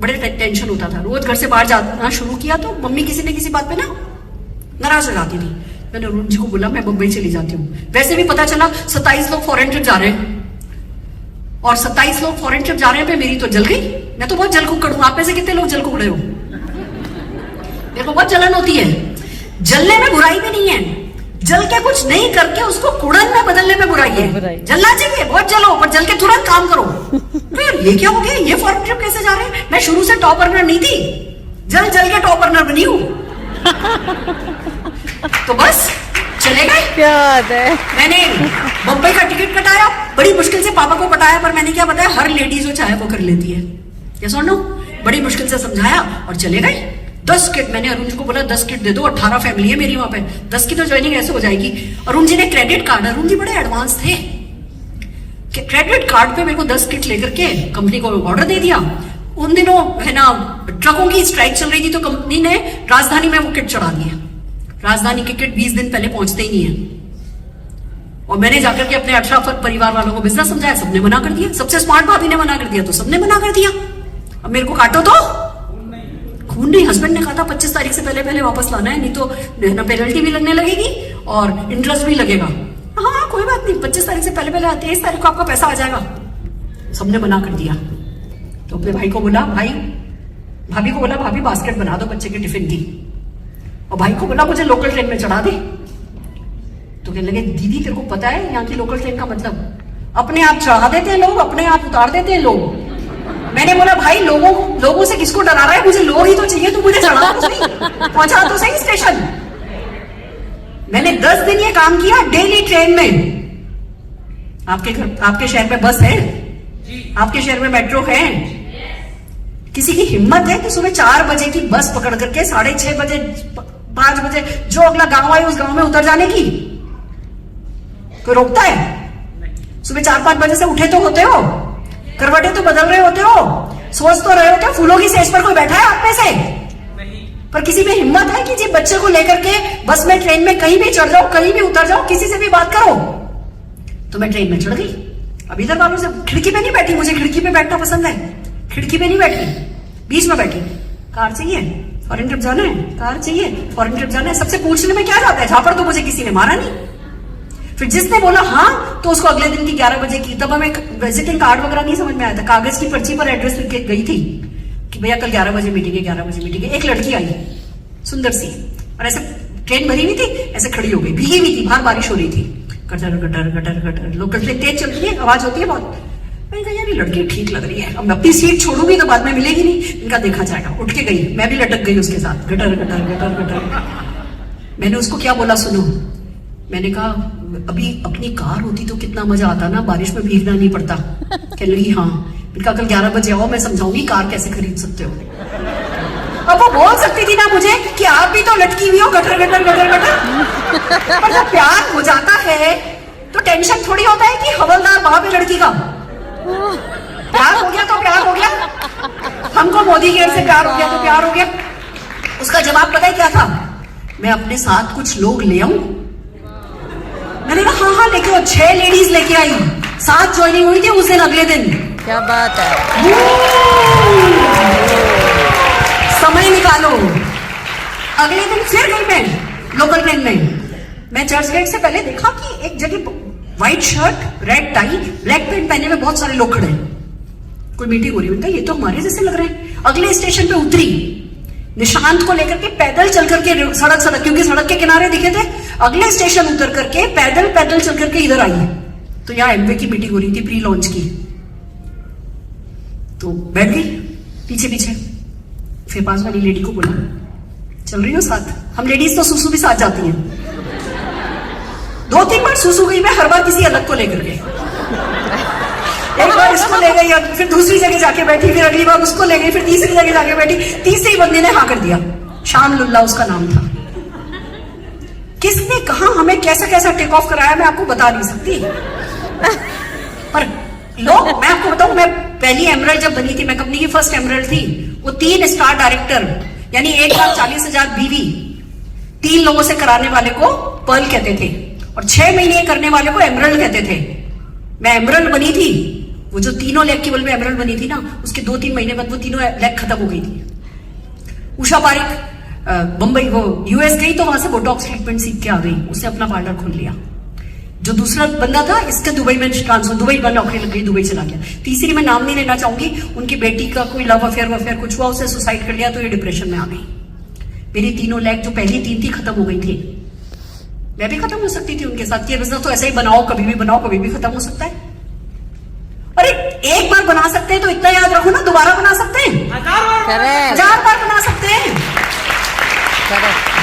बड़े टेंशन होता था, रोज घर से बाहर जाना शुरू किया तो मम्मी किसी न किसी बात पे ना नाराज हो जाती थी। मैंने अरुण जी को बोला मैं मुंबई चली जाती हूँ। वैसे भी पता चला 27 लोग फॉरेन ट्रिप जा रहे हैं, और 27 लोग फॉरेन ट्रिप जा रहे हैं पे मेरी तो जल गई। मैं तो बहुत जलकुकड़ हूं। आप में से कितने लोग जलकुकड़े हो? मेरे को बहुत जलन होती है। जलने में बुराई भी नहीं है, जल के कुछ नहीं करके उसको कुड़न में बदलने में बुराई है। जलना चाहिए, बहुत जलो, पर जल के तुरंत काम करो। फिर ये क्या हो गया, ये फॉरेन ट्रिप कैसे जा रहे हैं? मैं शुरू से टॉप अर्नर नहीं थी, जल जल के टॉप अर्नर बनी हूं। तो बस चले गए। क्या बात है। मैंने बम्बई का टिकट कटाया, बड़ी मुश्किल से पापा को पटाया, पर मैंने क्या बताया, हर लेडी जो चाहे वो कर लेती है। यस और नो? बड़ी मुश्किल से समझाया और चले गए। 10 किट मैंने अरुण जी को बोला 10 किट दे दो, 18 फैमिली है मेरी वहां पे, 10 की तो ज्वाइनिंग ऐसे हो जाएगी। अरुण जी ने क्रेडिट कार्ड, अरुण जी बड़े एडवांस थे, क्रेडिट कार्ड पे मेरे को 10 किट लेकर के कंपनी को ऑर्डर दे दिया। उन दिनों है ना ट्रकों की स्ट्राइक चल रही थी, तो कंपनी ने राजधानी में वो किट चढ़ा दिए। राजधानी के किट 20 दिन पहले पहुंचते ही नहीं है। और मैंने जाकर के अपने अशराफ परिवार वालों को बिजनेस समझाया, सबने मना कर दिया। सबसे स्मार्ट भाभी ने मना कर दिया तो सबने मना कर दिया। अब मेरे को काटो तो खून नहीं। हस्बैंड ने कहा था 25 तारीख से पहले पहले वापस लाना है, नहीं तो ना पेनल्टी भी लगने लगेगी और इंटरेस्ट भी लगेगा। हाँ कोई बात नहीं, 25 तारीख से पहले पहले 23 तारीख को आपका पैसा आ जाएगा। सबने मना कर दिया। तो अपने भाई को बोला, भाभी को बोला भाभी बास्केट बना दो बच्चे के टिफिन की, और भाई को बोला मुझे लोकल ट्रेन में चढ़ा दे। तो कहने लगे दीदी तेरे को पता है यहाँ की लोकल ट्रेन का मतलब? अपने आप चढ़ा देते हैं लोग, अपने आप उतार देते हैं लोग। मैंने बोला भाई लोगों से किसको डरा रहा है? मुझे लोग ही तो चाहिए, तो मुझे चढ़ा तो सही, पहुंचा तो सही स्टेशन। मैंने 10 दिन ये काम किया डेली ट्रेन में। आपके शहर में बस है? आपके शहर में मेट्रो है? किसी की हिम्मत है कि सुबह 4 बजे की बस पकड़ करके 6:30 बजे 5 बजे जो अगला गांव आए उस गांव में उतर जाने की? कोई रोकता है? सुबह 4-5 बजे से उठे तो होते हो, करवटें तो बदल रहे होते हो, सोच तो रहे होते हो, फूलों की सेज पर कोई बैठा है आप में से? पर किसी में हिम्मत है कि जी बच्चे को लेकर के बस में ट्रेन में कहीं भी चढ़ जाओ, कहीं भी उतर जाओ, किसी से भी बात करो? तो मैं ट्रेन में चढ़ गई। अब इधर वालों से खिड़की पे नहीं बैठी, मुझे खिड़की पे बैठना पसंद है, खिड़की पे नहीं बैठी, बीच में बैठी। कार चाहिए, फॉरेन ट्रिप जाना है, कार चाहिए, फॉरेन ट्रिप जाना है। सबसे पूछने में क्या जाता है? झापड़ तो मुझे किसी ने मारा नहीं। फिर जिसने बोला हाँ तो उसको अगले दिन की 11 बजे की, तब हमें विजिटिंग कार्ड वगैरह नहीं समझ में आया था, कागज की पर्ची पर एड्रेस लिख के गई थी कि भैया कल 11 बजे मीटिंग है, 11 बजे मीटिंग है। एक लड़की आई सुंदर सी, और ऐसे ट्रेन भरी हुई थी, ऐसे खड़ी हो गई, भीगी हुई थी, बाहर बारिश हो रही थी। गटर गटर गटर गटर, लोकल ट्रेन तेज चलती है, आवाज होती है बहुत। मैंने कहा यार ये लड़की ठीक लग रही है, अब मैं अपनी सीट छोड़ूंगी तो बाद में मिलेगी नहीं, इनका देखा जाएगा। उठ के गई, मैं भी लटक गई उसके साथ, गटर गटर गटर गटर। मैंने उसको क्या बोला सुनो, मैंने कहा अभी अपनी कार होती तो कितना मजा आता ना, बारिश में भीगना नहीं पड़ता। कह लगी हाँ। मैंने कहा कल 11 बजे आओ, मैं समझाऊंगी कार कैसे खरीद सकते हो। अब वो बोल सकती थी ना मुझे कि आप भी तो लटकी हुई हो, गटर गटर गटर गटर। पर जब प्यार हो जाता है तो टेंशन थोड़ी होता है कि हवलदार वहां पे लड़की का प्यार हो गया तो प्यार हो गया। हमको मोदी केयर से प्यार हो गया तो प्यार हो गया। उसका जवाब पता है क्या था? मैं अपने साथ कुछ लोग ले आऊं। मैंने कहा हाँ लेके आओ। 6 लेडीज लेके आई, 7 ज्वाइनिंग हुई थी उस दिन, अगले दिन। क्या बात है। समय निकालो। अगले दिन फिर गई मैं लोकल ट्रेन में। मैं चर्च गेट से पहले देखा कि एक जगह white shirt, red tie, black pant पहने में बहुत सारे लोग खड़े हैं। कोई मीटिंग हो रही है, ये तो हमारे जैसे लग रहे हैं। अगले स्टेशन पे उतरी, निशांत को लेकर के पैदल चल करके सड़क क्योंकि सड़क के किनारे दिखे थे, अगले स्टेशन उतर करके पैदल चल करके इधर आई। तो यहाँ एमवे की मीटिंग हो रही थी, प्री लॉन्च की। तो बैठ गई पीछे पीछे। फिर पास वाली लेडी को बोला चल रही हो साथ? हम लेडीज तो सुसु भी साथ जाती हैं। 2-3 बार सुसु गई मैं, हर बार किसी अलग को लेकर गई। एक बार इसको ले गई, फिर दूसरी जगह जाके बैठी, फिर अगली बार उसको ले गई, फिर तीसरी जगह जाके बैठी। तीसरी बंदे ने हाँ कर दिया, शाम लुल्ला उसका नाम था। किसने कहा हमें कैसा कैसा टेक ऑफ कराया मैं आपको बता नहीं सकती। पर लोग, मैं आपको बताऊं, मैं पहली एमरल्ड जब बनी थी, मैं कंपनी की फर्स्ट एमरल्ड थी, वो 3 स्टार डायरेक्टर यानी 1,40,000 बीवी 3 लोगों से कराने वाले को पर्ल कहते थे, और 6 महीने करने वाले को एमरल्ड कहते थे। मैं एमरल्ड बनी थी, वो जो 3 लेग केवल में एमरल्ड बनी थी ना, उसके 2-3 महीने बाद वो 3 लेग खत्म हो गई थी। उषा पारिक बंबई वो यूएस गई तो वहां से बोटॉक्स ट्रीटमेंट सीख के आ गई, उसने अपना पार्लर खोल लिया। जो दूसरा बंदा था इसके दुबई में ट्रांसफर, दुबई में नौकरी लग गई, दुबई चला गया। तीसरी मैं नाम नहीं लेना चाहूंगी, उनकी बेटी का कोई लव अफेयर कुछ हुआ, उसे सुसाइड कर लिया तो ये डिप्रेशन में आ गई। मेरी 3 लेग जो पहली 3 थी खत्म हो गई थी। मैं भी खत्म हो सकती थी उनके साथ। ये बिजनेस तो ऐसे ही बनाओ, कभी भी बनाओ, कभी भी खत्म हो सकता है। अरे एक बार बना सकते हैं तो इतना याद रखो ना, दोबारा बना सकते हैं, 1000 बार बना सकते हैं।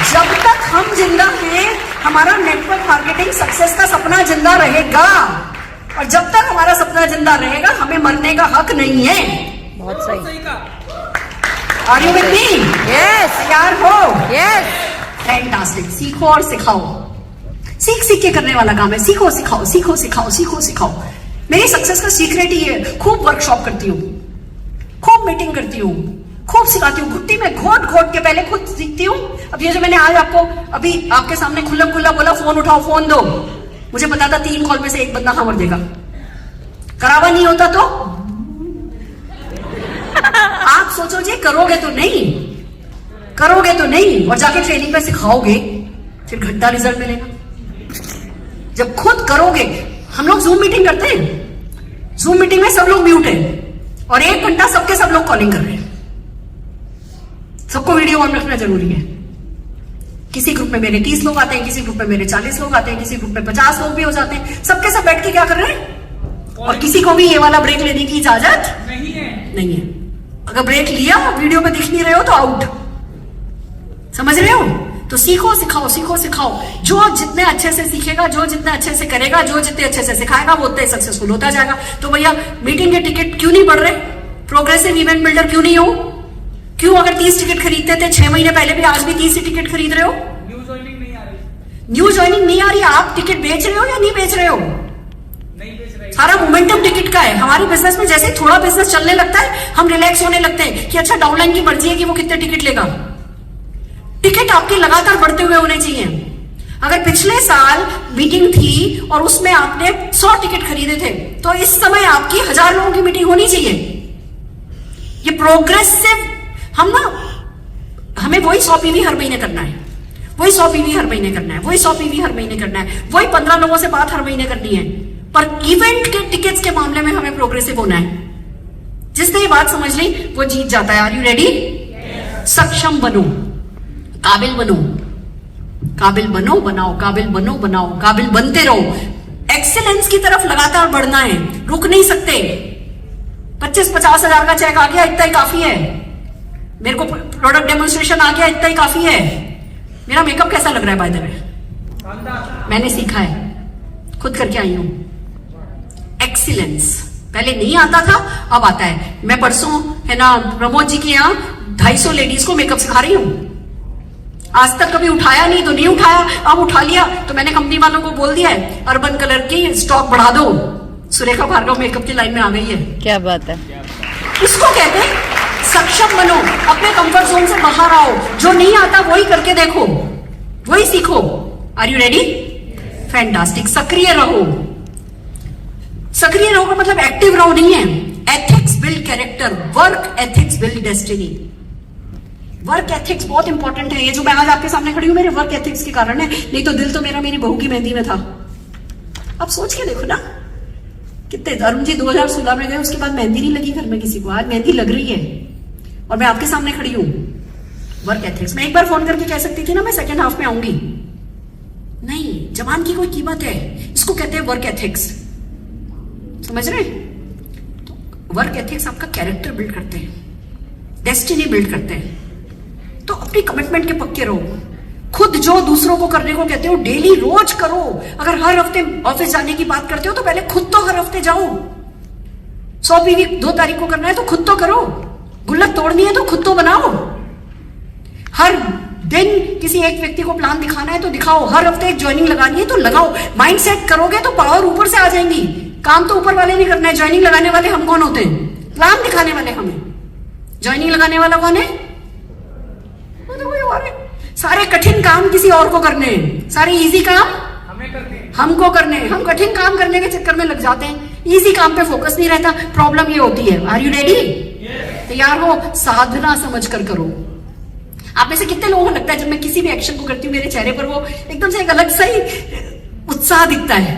जब तक हम जिंदा हैं हमारा नेटवर्क मार्केटिंग सक्सेस का सपना जिंदा रहेगा, और जब तक हमारा सपना जिंदा रहेगा हमें मरने का हक नहीं है। बहुत सही। Are you with me? Yes. तैयार हो? यस। फैंटास्टिक। सीखो और सिखाओ। सीख सीख के करने वाला काम है। सीखो सिखाओ, सीखो सिखाओ, सीखो सिखाओ। मेरी सक्सेस का सीक्रेट ही है, खूब वर्कशॉप करती हूँ, खूब मीटिंग करती हूँ, खूब सिखाती हूँ। घुट्टी में घोट घोट के पहले खुद सीखती हूँ। अब ये जो मैंने आज आपको अभी आपके सामने खुल्ला खुल्ला बोला फोन उठाओ, फोन दो, मुझे पता था 3 कॉल में से एक बंदा हाँ मर देगा। करावा नहीं होता तो आप सोचो जी, करोगे तो नहीं और जाके ट्रेनिंग में सिखाओगे, फिर घंटा रिजल्ट मिलेगा। जब खुद करोगे, हम लोग जूम मीटिंग करते हैं, जूम मीटिंग में सब लोग म्यूट है और 1 घंटा सबके सब लोग कॉलिंग कर रहे हैं। सबको वीडियो ऑन रखना जरूरी है। किसी ग्रुप में मेरे 30 लोग आते हैं, किसी ग्रुप में मेरे 40 लोग आते हैं, किसी ग्रुप में 50 लोग भी हो जाते हैं। सबके सब बैठ के क्या कर रहे हैं? और किसी को भी ये वाला ब्रेक लेने की इजाजत नहीं है। अगर ब्रेक लिया और वीडियो में दिख नहीं रहे हो तो आउट। समझ रहे हो? तो सीखो सिखाओ। जो जितने अच्छे से सीखेगा, जो जितने अच्छे से करेगा, जो जितने अच्छे से सिखाएगा, वो उतने सक्सेसफुल होता जाएगा। तो भैया मीटिंग के टिकट क्यों नहीं बढ़ रहे? प्रोग्रेसिव इवेंट बिल्डर क्यों नहीं हो? क्यों? अगर 30 टिकट खरीदते थे 6 महीने पहले भी, आज भी 30 टिकट खरीद रहे हो? न्यू ज्वाइनिंग नहीं आ रही। आप टिकट बेच रहे हो या नहीं बेच रहे हो? नहीं बेच रहे। सारा मोमेंटम टिकट का है। हमारे बिजनेस में जैसे थोड़ा बिजनेस चलने लगता है, हम रिलैक्स होने लगते हैं कि अच्छा डाउनलाइन की मर्जी है कि वो कितने टिकट लेगा। टिकट आपके लगातार बढ़ते हुए होने चाहिए। अगर पिछले साल मीटिंग थी और उसमें आपने 100 टिकट खरीदे थे, तो इस समय आपकी 1000 लोगों की मीटिंग होनी चाहिए। ये प्रोग्रेसिव, हमें वही 100 पीवी हर महीने करना है, वही 100 पीवी हर महीने करना है, वही 100 पीवी हर महीने करना है, वही 15 लोगों से बात हर महीने करनी है। पर इवेंट के टिकट्स के मामले में हमें प्रोग्रेसिव होना है। जिसने ये बात समझ ली वो जीत जाता है। Are you ready? सक्षम बनो, काबिल बनो, बनाओ, काबिल बनते रहो। एक्सीलेंस की तरफ लगातार बढ़ना है, रुक नहीं सकते। 25-50 हजार का चेक आ गया, इतना ही काफी है। मेरे को प्रोडक्ट डेमोन्स्ट्रेशन आ गया, इतना ही काफी है। मेरा मेकअप कैसा लग रहा है बाय द वे? मैंने सीखा है, खुद करके आई हूं। एक्सीलेंस पहले नहीं आता था, अब आता है। मैं परसों है ना प्रमोद जी के यहाँ 250 लेडीज को मेकअप सिखा रही हूं। आज तक कभी उठाया नहीं तो नहीं उठाया, अब उठा लिया तो मैंने कंपनी वालों को बोल दिया है अर्बन कलर की स्टॉक बढ़ा दो। सुरेखा भार्गव मेकअप की लाइन में आ गई है। क्या बात है। इसको कहते हैं सक्षम बनो, अपने कंफर्ट जोन से बाहर आओ। जो नहीं आता वही करके देखो, वही सीखो। Are you ready? फैंटास्टिक। सक्रिय रहो का मतलब एक्टिव रहो नहीं है। Ethics build character, work ethics build destiny. Work ethics बहुत इंपॉर्टेंट है। ये जो मैं आज आपके सामने खड़ी हूं मेरे वर्क एथिक्स के कारण है, नहीं तो दिल तो मेरा मेरी बहू की मेहंदी में था। अब सोच के देखो ना, कितने अरुण जी 2016 में गए, उसके बाद मेहंदी नहीं लगी घर में किसी को। आज मेहंदी लग रही है और मैं आपके सामने खड़ी हूं। Work ethics. मैं एक बार फोन करके कह सकती थी ना मैं सेकंड हाफ में आऊंगी, नहीं, जवान की कोई कीमत है। इसको कहते हैं वर्क एथिक्स। समझ रहे? तो वर्क एथिक्स आपका कैरेक्टर बिल्ड करते हैं, डेस्टिनी बिल्ड करते हैं। तो अपनी कमिटमेंट के पक्के रहो। खुद जो दूसरों को करने को कहते हो डेली रोज करो। अगर हर हफ्ते ऑफिस जाने की बात करते हो तो पहले खुद तो हर हफ्ते जाओ। 100 पीवी 2 तारीख को करना है तो खुद तो करो। गुल्लक तोड़नी है तो खुद तो बनाओ। हर दिन किसी एक व्यक्ति को प्लान दिखाना है तो दिखाओ। हर हफ्ते एक ज्वाइनिंग लगानी है तो लगाओ। माइंड सेट करोगे तो पावर ऊपर से आ जाएंगी। काम तो ऊपर वाले नहीं करना है। ज्वाइनिंग लगाने वाले हम कौन होते हैं? प्लान दिखाने वाले हमें। ज्वाइनिंग लगाने वाला कौन है? सारे कठिन काम किसी और को करने हैं, सारे इजी काम हमें करने हैं, हमको करने हैं। हम कठिन काम करने के चक्कर में लग जाते हैं, इजी काम पे फोकस नहीं रहता। प्रॉब्लम ये होती है। Are you ready? तैयार हो? साधना समझ कर करो। आप में से कितने लोगों को लगता है जब मैं किसी भी एक्शन को करती हूँ मेरे चेहरे पर वो एकदम से एक अलग सा ही उत्साह दिखता है?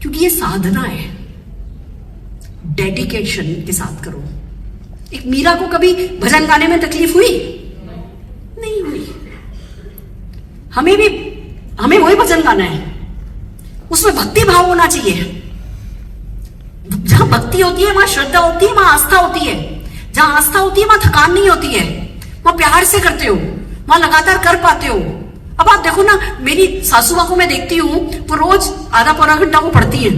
क्योंकि ये साधना है। डेडिकेशन के साथ करो। एक मीरा को कभी भजन गाने में तकलीफ हुई? नहीं हुई। हमें वही भजन गाना है, उसमें भक्ति भाव होना चाहिए। जहां भक्ति होती है वहां श्रद्धा होती है, वहां आस्था होती है। जहां आस्था होती है वहां थकान नहीं होती है। वहां प्यार से करते हो, वहां लगातार कर पाते हो। अब आप देखो ना, मेरी सासू मां को मैं देखती हूं, वो रोज आधा पौना घंटा वो पढ़ती है।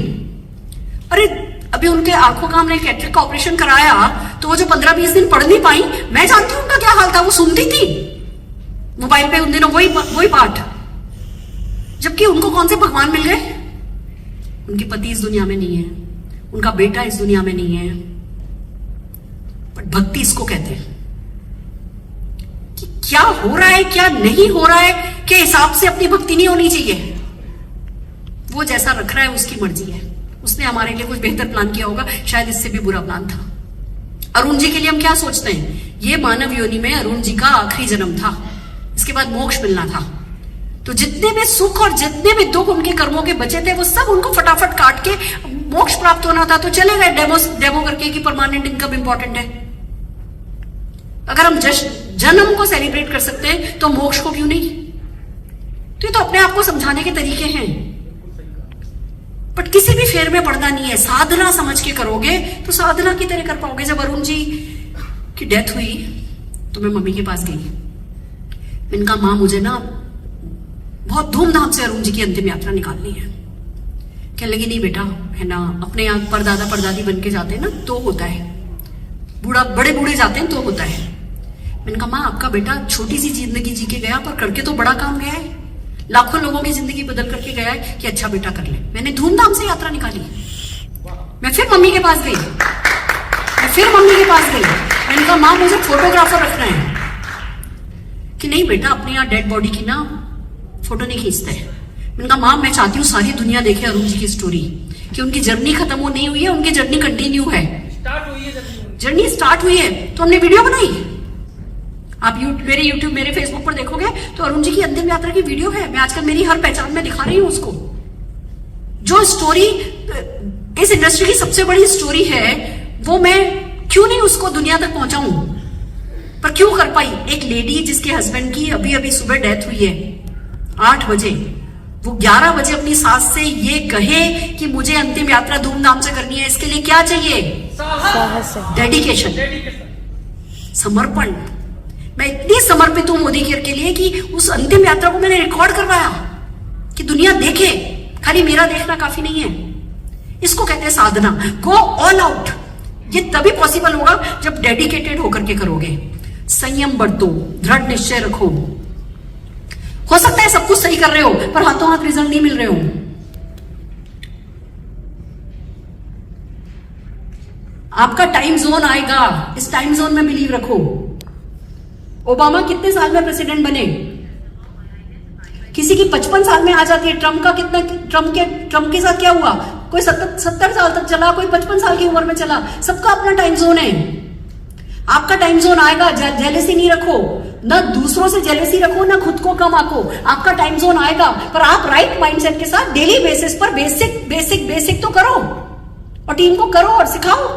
अरे अभी उनके आंखों का हमने कैटरेक्ट का ऑपरेशन कराया तो वो जो 15-20 दिन पढ़ नहीं पाई, मैं जानती हूँ उनका क्या हाल था। वो सुनती थी मोबाइल पे उन दिनों वही पाठ। जबकि उनको कौन से भगवान मिल गए? उनके पति इस दुनिया में नहीं है, उनका बेटा इस दुनिया में नहीं है। बट भक्ति इसको कहते हैं कि क्या हो रहा है क्या नहीं हो रहा है के हिसाब से अपनी भक्ति नहीं होनी चाहिए। वो जैसा रख रहा है उसकी मर्जी है, उसने हमारे लिए कुछ बेहतर प्लान किया होगा, शायद इससे भी बुरा प्लान था। अरुण जी के लिए हम क्या सोचते हैं, ये मानव योनि में अरुण जी का आखिरी जन्म था, इसके बाद मोक्ष मिलना था। तो जितने भी सुख और जितने भी दुख उनके कर्मों के बचे थे वो सब उनको फटाफट काट के मोक्ष प्राप्त होना था, तो चले गए डेमो करके कि परमानेंट इनकम इंपॉर्टेंट है। अगर हम जन्म को सेलिब्रेट कर सकते हैं तो मोक्ष को क्यों नहीं? तो ये तो अपने आप को समझाने के तरीके हैं, बट किसी भी फेर में पड़ना नहीं है। साधना समझ के करोगे तो साधना की तरह कर पाओगे। जब अरुण जी की डेथ हुई तो मैं मम्मी के पास गई, मैंने कहा मां मुझे ना बहुत धूमधाम से अरुण जी की अंतिम यात्रा निकालनी है। कहने लगी नहीं बेटा, है ना, अपने यहाँ परदादा परदादी बन के जाते हैं ना तो होता है, बड़े बूढ़े जाते हैं तो होता है। मैंने कहा माँ आपका बेटा छोटी सी जिंदगी जी के गया पर करके तो बड़ा काम गया है, लाखों लोगों की जिंदगी बदल करके गया है कि अच्छा बेटा कर ले। मैंने धूमधाम से यात्रा निकाली। मैं फिर मम्मी के पास गई, मैंने कहा माँ मुझे फोटोग्राफर रखना है। कि नहीं बेटा अपने यहाँ डेड बॉडी की ना फोटो नहीं खींचते हैं। मैंने कहा माँ मैं चाहती हूँ सारी दुनिया देखे अरुण जी की स्टोरी, कि उनकी जर्नी खत्म हो नहीं हुई है, उनकी जर्नी कंटिन्यू है, जर्नी स्टार्ट हुई है। तो हमने वीडियो बनाई, आप मेरे YouTube मेरे फेसबुक पर देखोगे तो अरुण जी की अंतिम यात्रा की वीडियो है। मैं आजकल मेरी हर पहचान में दिखा रही हूं उसको। जो स्टोरी इस इंडस्ट्री की सबसे बड़ी स्टोरी है वो मैं क्यों नहीं उसको दुनिया तक पहुंचाऊं, पर क्यों कर पाई। एक लेडी जिसके हस्बैंड की अभी अभी सुबह डेथ हुई है 8 बजे, वो 11 बजे अपनी सास से ये कहे कि मुझे अंतिम यात्रा धूमधाम से करनी है, इसके लिए क्या चाहिए? डेडिकेशन, समर्पण। मैं इतनी समर्पित हूं मोदी केयर के लिए कि उस अंतिम यात्रा को मैंने रिकॉर्ड करवाया कि दुनिया देखे, खाली मेरा देखना काफी नहीं है। इसको कहते हैं साधना। Go all out. ये तभी पॉसिबल होगा जब डेडिकेटेड होकर के करोगे। संयम बरतो, दृढ़ निश्चय रखो। हो सकता है सब कुछ सही कर रहे हो पर हाथों हाथ रिजल्ट नहीं मिल रहे हो। आपका टाइम जोन आएगा, इस टाइम जोन में बिलीव रखो। ओबामा कितने साल में प्रेसिडेंट बने? किसी की 55 साल में आ जाती है। ट्रम्प के साथ क्या हुआ? कोई 70 साल तक चला, कोई 55 साल की उम्र में चला। सबका अपना टाइम जोन है। आपका टाइम जोन आएगा। जेलेसी नहीं रखो, ना दूसरों से जेलेसी रखो, ना खुद को कम आको। आपका टाइम जोन आएगा, पर आप राइट माइंडसेट के साथ डेली बेसिस पर बेसिक तो करो और टीम को करो और सिखाओ।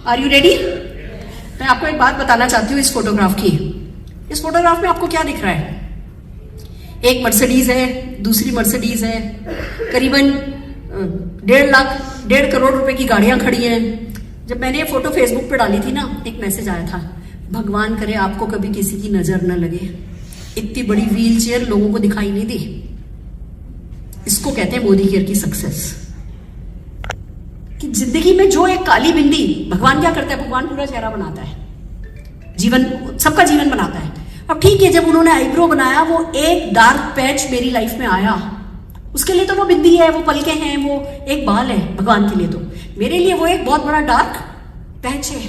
Are you ready? मैं आपको एक बात बताना चाहती हूँ इस फोटोग्राफ की। इस फोटोग्राफ में आपको क्या दिख रहा है? एक मर्सिडीज है, दूसरी मर्सिडीज है, करीबन 1.5 करोड़ रुपए की गाड़ियां खड़ी हैं। जब मैंने ये फोटो फेसबुक पे डाली थी ना, एक मैसेज आया था, भगवान करे आपको कभी किसी की नजर न लगे। इतनी बड़ी व्हील चेयर लोगों को दिखाई नहीं दी। इसको कहते हैं मोदी केयर की सक्सेस। कि जिंदगी में जो एक काली बिंदी, भगवान क्या करता है? भगवान पूरा चेहरा बनाता है, जीवन, सबका जीवन बनाता है। अब ठीक है, जब उन्होंने आईब्रो बनाया, वो एक डार्क पैच मेरी लाइफ में आया। उसके लिए तो वो बिंदी है, वो पलके हैं, वो एक बाल है। भगवान के लिए तो, मेरे लिए वो एक बहुत बड़ा डार्क पैच है।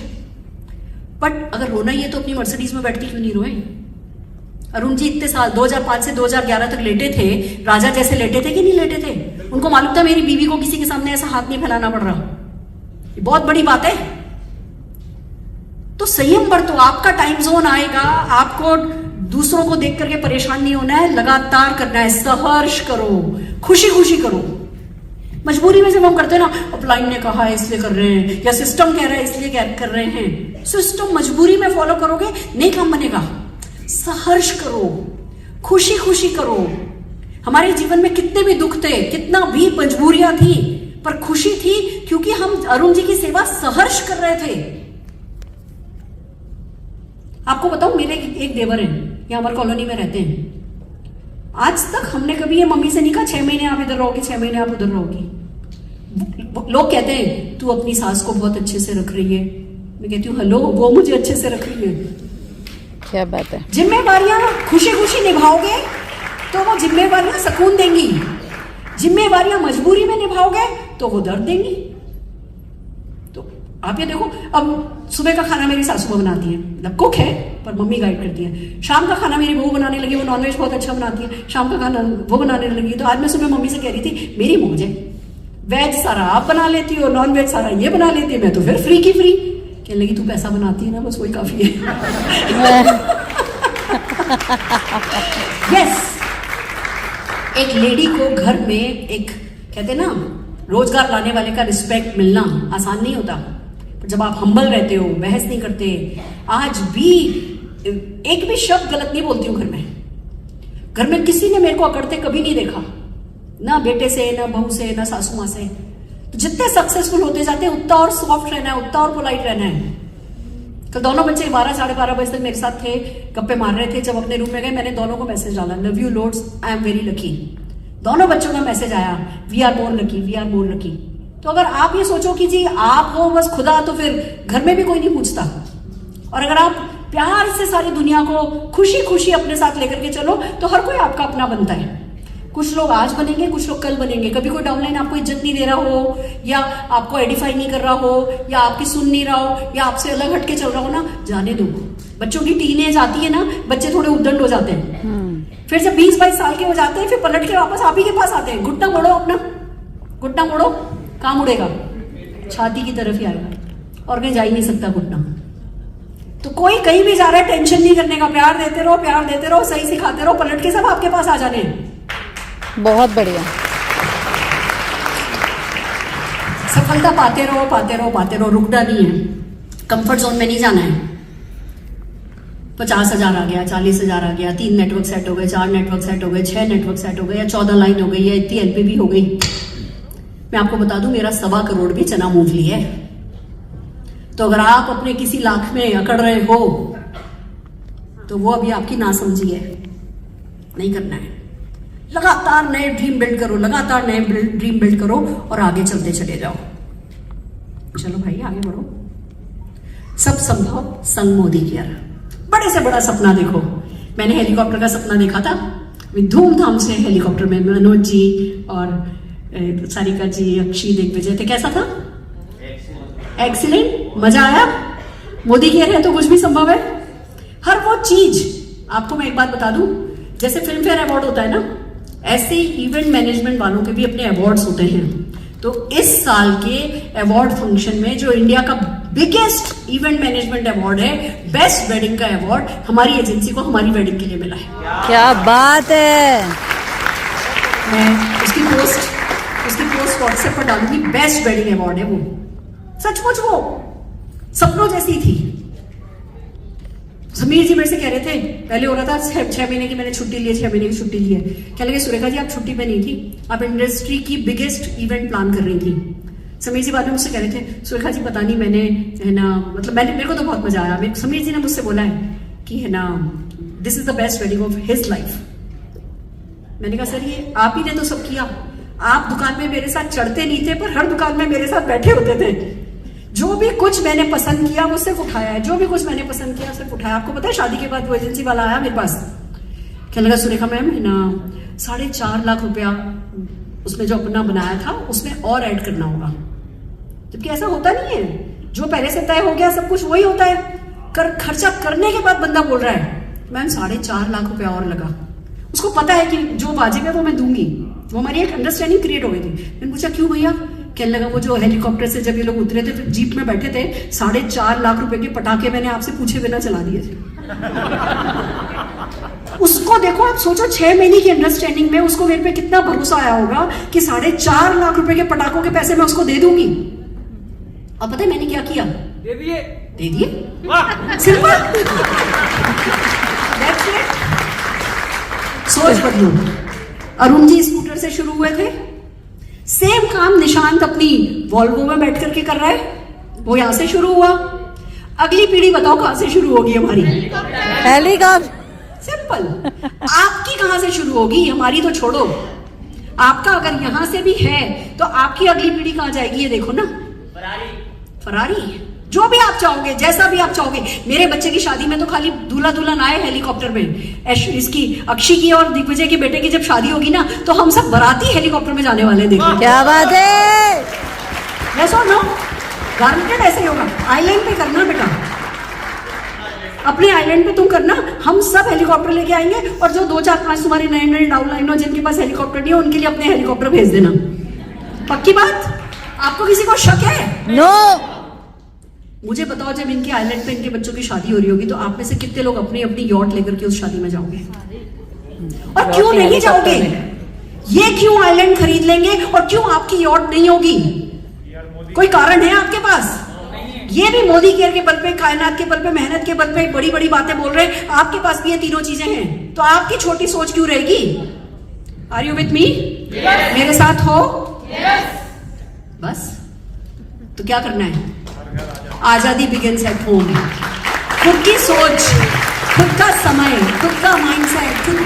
बट अगर रोना ही है तो अपनी मर्सिडीज में बैठ के क्यों नहीं रोए? अरुण जी इतने साल 2005 से 2011 तक लेटे थे, राजा जैसे लेटे थे कि नहीं लेटे थे? उनको मालूम था मेरी बीवी को किसी के सामने ऐसा हाथ नहीं फैलाना पड़ रहा। ये बहुत बड़ी बात है। तो संयम बरतो। आपका टाइम जोन आएगा, आपको दूसरों को देख करके परेशान नहीं होना है, लगातार करना है, संघर्ष करो, खुशी खुशी करो। मजबूरी में जब हम करते हैं ना, अपलाइन ने कहा है इसलिए कर रहे हैं, या सिस्टम कह रहा है इसलिए कर रहे हैं। सिस्टम मजबूरी में फॉलो करोगे नहीं काम बनेगा। संघर्ष करो, खुशी खुशी करो। हमारे जीवन में कितने भी दुख थे, कितना भी मजबूरियां थी, पर खुशी थी क्योंकि हम अरुण जी की सेवा संघर्ष कर रहे थे। आपको बताऊं, मेरे एक देवर हैं, ये हमारे कॉलोनी में रहते हैं। आज तक हमने कभी ये मम्मी से नहीं कहा 6 महीने आप इधर रहोगी, 6 महीने आप उधर रहोगी। लोग कहते हैं तू अपनी सास को बहुत अच्छे से रख रही है। मैं कहती हूँ हेलो, वो मुझे अच्छे से रख रही है। क्या बात है। जिम्मेवारियां खुशी खुशी निभाओगे तो वो जिम्मेवारियां सुकून देंगी। जिम्मेवारियां मजबूरी में निभाओगे तो वो दर्द देंगी। तो आप ये देखो, अब सुबह का खाना मेरी सासू बनाती है, मतलब कुक है, पर मम्मी गाइड करती है। शाम का खाना मेरी बहू बनाने लगी, वो नॉनवेज बहुत अच्छा बनाती है, शाम का खाना वो बनाने लगी। तो आज मैं सुबह मम्मी से कह रही थी, मेरी मौज है, वेज सारा आप बना लेती हो, नॉन वेज सारा ये बना लेती है, मैं तो फिर फ्री की फ्री। कहने लगी, तू पैसा बनाती है ना, बस वही काफी है। यस, एक लेडी को घर में एक कहते हैं ना, रोजगार लाने वाले का रिस्पेक्ट मिलना आसान नहीं होता। पर जब आप हम्बल रहते हो, बहस नहीं करते, आज भी एक भी शब्द गलत नहीं बोलती हूँ घर में किसी ने मेरे को अकड़ते कभी नहीं देखा, ना बेटे से, ना बहू से, ना सासू माँ से। तो जितने सक्सेसफुल होते जाते हैं उतना और सॉफ्ट रहना है, उतना और पोलाइट रहना है। कल दोनों बच्चे 12 साढ़े 12 बजे तक मेरे साथ थे, गप्पे मार रहे थे। जब अपने रूम में गए, मैंने दोनों को मैसेज डाला, love you loads, I am very lucky. दोनों बच्चों का मैसेज आया, we are more lucky, we are more lucky. तो अगर आप ये सोचो कि जी आप हो बस खुदा, तो फिर घर में भी कोई नहीं पूछता। और अगर आप प्यार से सारी दुनिया को खुशी खुशी अपने साथ लेकर के चलो, तो हर कोई आपका अपना बनता है। कुछ लोग आज बनेंगे, कुछ लोग कल बनेंगे। कभी कोई डाउनलाइन आपको इज्जत नहीं दे रहा हो, या आपको एडिफाई नहीं कर रहा हो, या आपकी सुन नहीं रहा हो, या आपसे अलग हटके चल रहा हो ना, जाने दो। बच्चों की टीनेज आती है ना, बच्चे थोड़े उद्दंड हो जाते हैं। फिर जब 20-22 साल के हो जाते हैं, फिर पलट के वापस आप ही के पास आते हैं। घुटना मोड़ो अपना, घुटना मोड़ो, कहाँ मुड़ेगा? छाती की तरफ ही आएगा, और कहीं जा ही नहीं सकता घुटना। तो कोई कहीं भी जा रहा है, टेंशन नहीं करने का, प्यार देते रहो, प्यार देते रहो, सही सिखाते रहो, पलट के सब आपके पास आ जाने हैं। बहुत बढ़िया। सफलता पाते रहो, पाते रहो, पाते रहो, रुकना नहीं है। कंफर्ट जोन में नहीं जाना है। 50,000 आ गया, 40,000 आ गया, 3 नेटवर्क सेट हो गए, 4 नेटवर्क सेट हो गए, 6 नेटवर्क सेट हो गए, या 14 लाइन हो गई, या इतनी एलपीबी हो गई। मैं आपको बता दूं, मेरा 1.25 करोड़ भी चना मूंगफली है। तो अगर आप अपने किसी लाख में अकड़ रहे हो, तो वो अभी आपकी नासमझी है। नहीं करना है। लगातार नए ड्रीम बिल्ड करो, लगातार नए ड्रीम बिल्ड करो, और आगे चलते चले जाओ। चलो भाई, आगे बढ़ो। सब संभव संग मोदी केयर। बड़े से बड़ा सपना देखो। मैंने हेलीकॉप्टर का सपना देखा था, धूमधाम से हेलीकॉप्टर में मनोज जी और सारिका जी, अक्षी, दिग्विजय थे। कैसा था? एक्सीलेंट। मजा आया। मोदी केयर है तो कुछ भी संभव है। हर वो चीज, आपको मैं एक बात बता दूं, जैसे फिल्म फेयर अवार्ड होता है ना, ऐसे इवेंट मैनेजमेंट वालों के भी अपने अवार्ड्स होते हैं। तो इस साल के अवार्ड फंक्शन में जो इंडिया का बिगेस्ट इवेंट मैनेजमेंट अवार्ड है, बेस्ट वेडिंग का अवार्ड, हमारी एजेंसी को हमारी वेडिंग के लिए मिला है। क्या बात है। मैं उसकी पोस्ट व्हाट्सएप पर डालूंगी। बेस्ट वेडिंग अवार्ड है वो। सचमुच वो सपनों जैसी थी। समीर जी मेरे से कह रहे थे, पहले हो रहा था 6 महीने की मैंने छुट्टी ली है, 6 महीने की छुट्टी ली है। कह लगे, सुरेखा जी आप छुट्टी पे नहीं थी, आप इंडस्ट्री की बिगेस्ट इवेंट प्लान कर रही थी। समीर जी बाद में मुझसे कह रहे थे, सुरेखा जी पता नहीं मैंने, है ना, मतलब मेरे को तो बहुत मजा आया। समीर जी ने मुझसे बोला है कि, है ना, this is the best wedding of his life. मैंने कहा, सर ये आप ही ने तो सब किया। आप दुकान में मेरे साथ चढ़ते नहीं थे, पर हर दुकान में मेरे साथ बैठे होते थे। जो भी कुछ मैंने पसंद किया वो सिर्फ उठाया है, जो भी कुछ मैंने पसंद किया सिर्फ उठाया। आपको पता है, शादी के बाद वो एजेंसी वाला आया मेरे पास, कहने लगा, सुरेखा मैम, है ना, 4.5 लाख रुपया उसमें जो अपना बनाया था उसमें और ऐड करना होगा। जबकि ऐसा होता नहीं है, जो पहले से तय हो गया सब कुछ वही होता है। खर्चा करने के बाद बंदा बोल रहा है, मैम 4.5 लाख रुपया और लगा। उसको पता है कि जो वाजिब है वो मैं दूंगी। वो हमारी एक अंडरस्टैंडिंग क्रिएट हो गई थी। मैंने पूछा, क्यों भैया? कहने लगा, वो जो हेलीकॉप्टर से जब ये लोग उतरे थे तो जीप में बैठे थे, 4.5 लाख रुपए के पटाखे मैंने आपसे पूछे बिना चला दिए थे। उसको देखो, आप सोचो 6 महीने की अंडरस्टैंडिंग में उसको मेरे पे कितना भरोसा आया होगा कि 4.5 लाख रुपए के पटाखों के पैसे मैं उसको दे दूंगी। अब पता है मैंने क्या किया? दे दिए। दे दिए। सिंपल। That's it. सोच बदलो। अरुण जी स्कूटर से शुरू हुए थे, सेम काम निशांत अपनी वॉल्वो में बैठ करके कर रहा है, वो यहां से शुरू हुआ। अगली पीढ़ी बताओ कहां से शुरू होगी हमारी? हेलीकॉप्टर। सिंपल। आपकी कहां से शुरू होगी? हमारी तो छोड़ो, आपका अगर यहां से भी है तो आपकी अगली पीढ़ी कहां जाएगी? ये देखो ना, फरारी। जो भी आप चाहोगे, जैसा भी आप चाहोगे। मेरे बच्चे की शादी में तो खाली दूल्हा दुल्हन आए हेलीकॉप्टर में। इसकी अक्षी की और दिग्विजय के बेटे की जब शादी होगी ना, तो हम सब बाराती हेलीकॉप्टर में जाने वाले हैं। देखो क्या बात है। यस और नो? गारंटेड ऐसे ही होगा। आइलैंड पे करना बेटा। अपने आइलैंड पे तुम करना, हम सब हेलीकॉप्टर लेके आएंगे और जो 2 4 5 तुम्हारे नए नए डाउनलाइन हो जिनके पास हेलीकॉप्टर नहीं है उनके लिए अपने हेलीकॉप्टर भेज देना। पक्की बात? आपको किसी को शक है? नो। मुझे बताओ जब इनके आइलैंड पे इनके बच्चों की शादी हो रही होगी तो आप में से कितने लोग अपनी अपनी यॉट लेकर के उस शादी में जाओगे? और क्यों नहीं जाओगे? ये क्यों आइलैंड खरीद लेंगे और क्यों आपकी यॉट नहीं होगी? कोई कारण है आपके पास? ये भी मोदी केयर के बल पे, कायनात के बल पे, मेहनत के बल पे बड़ी बड़ी बातें बोल रहे हैं। आपके पास भी ये तीनों चीजें हैं, तो आपकी छोटी सोच क्यों रहेगी? Are you with me? मेरे साथ हो? बस तो क्या करना है? आजादी बिगिंस एट होम। खुद की सोच, खुद का समय, खुद का माइंडसेट, खुद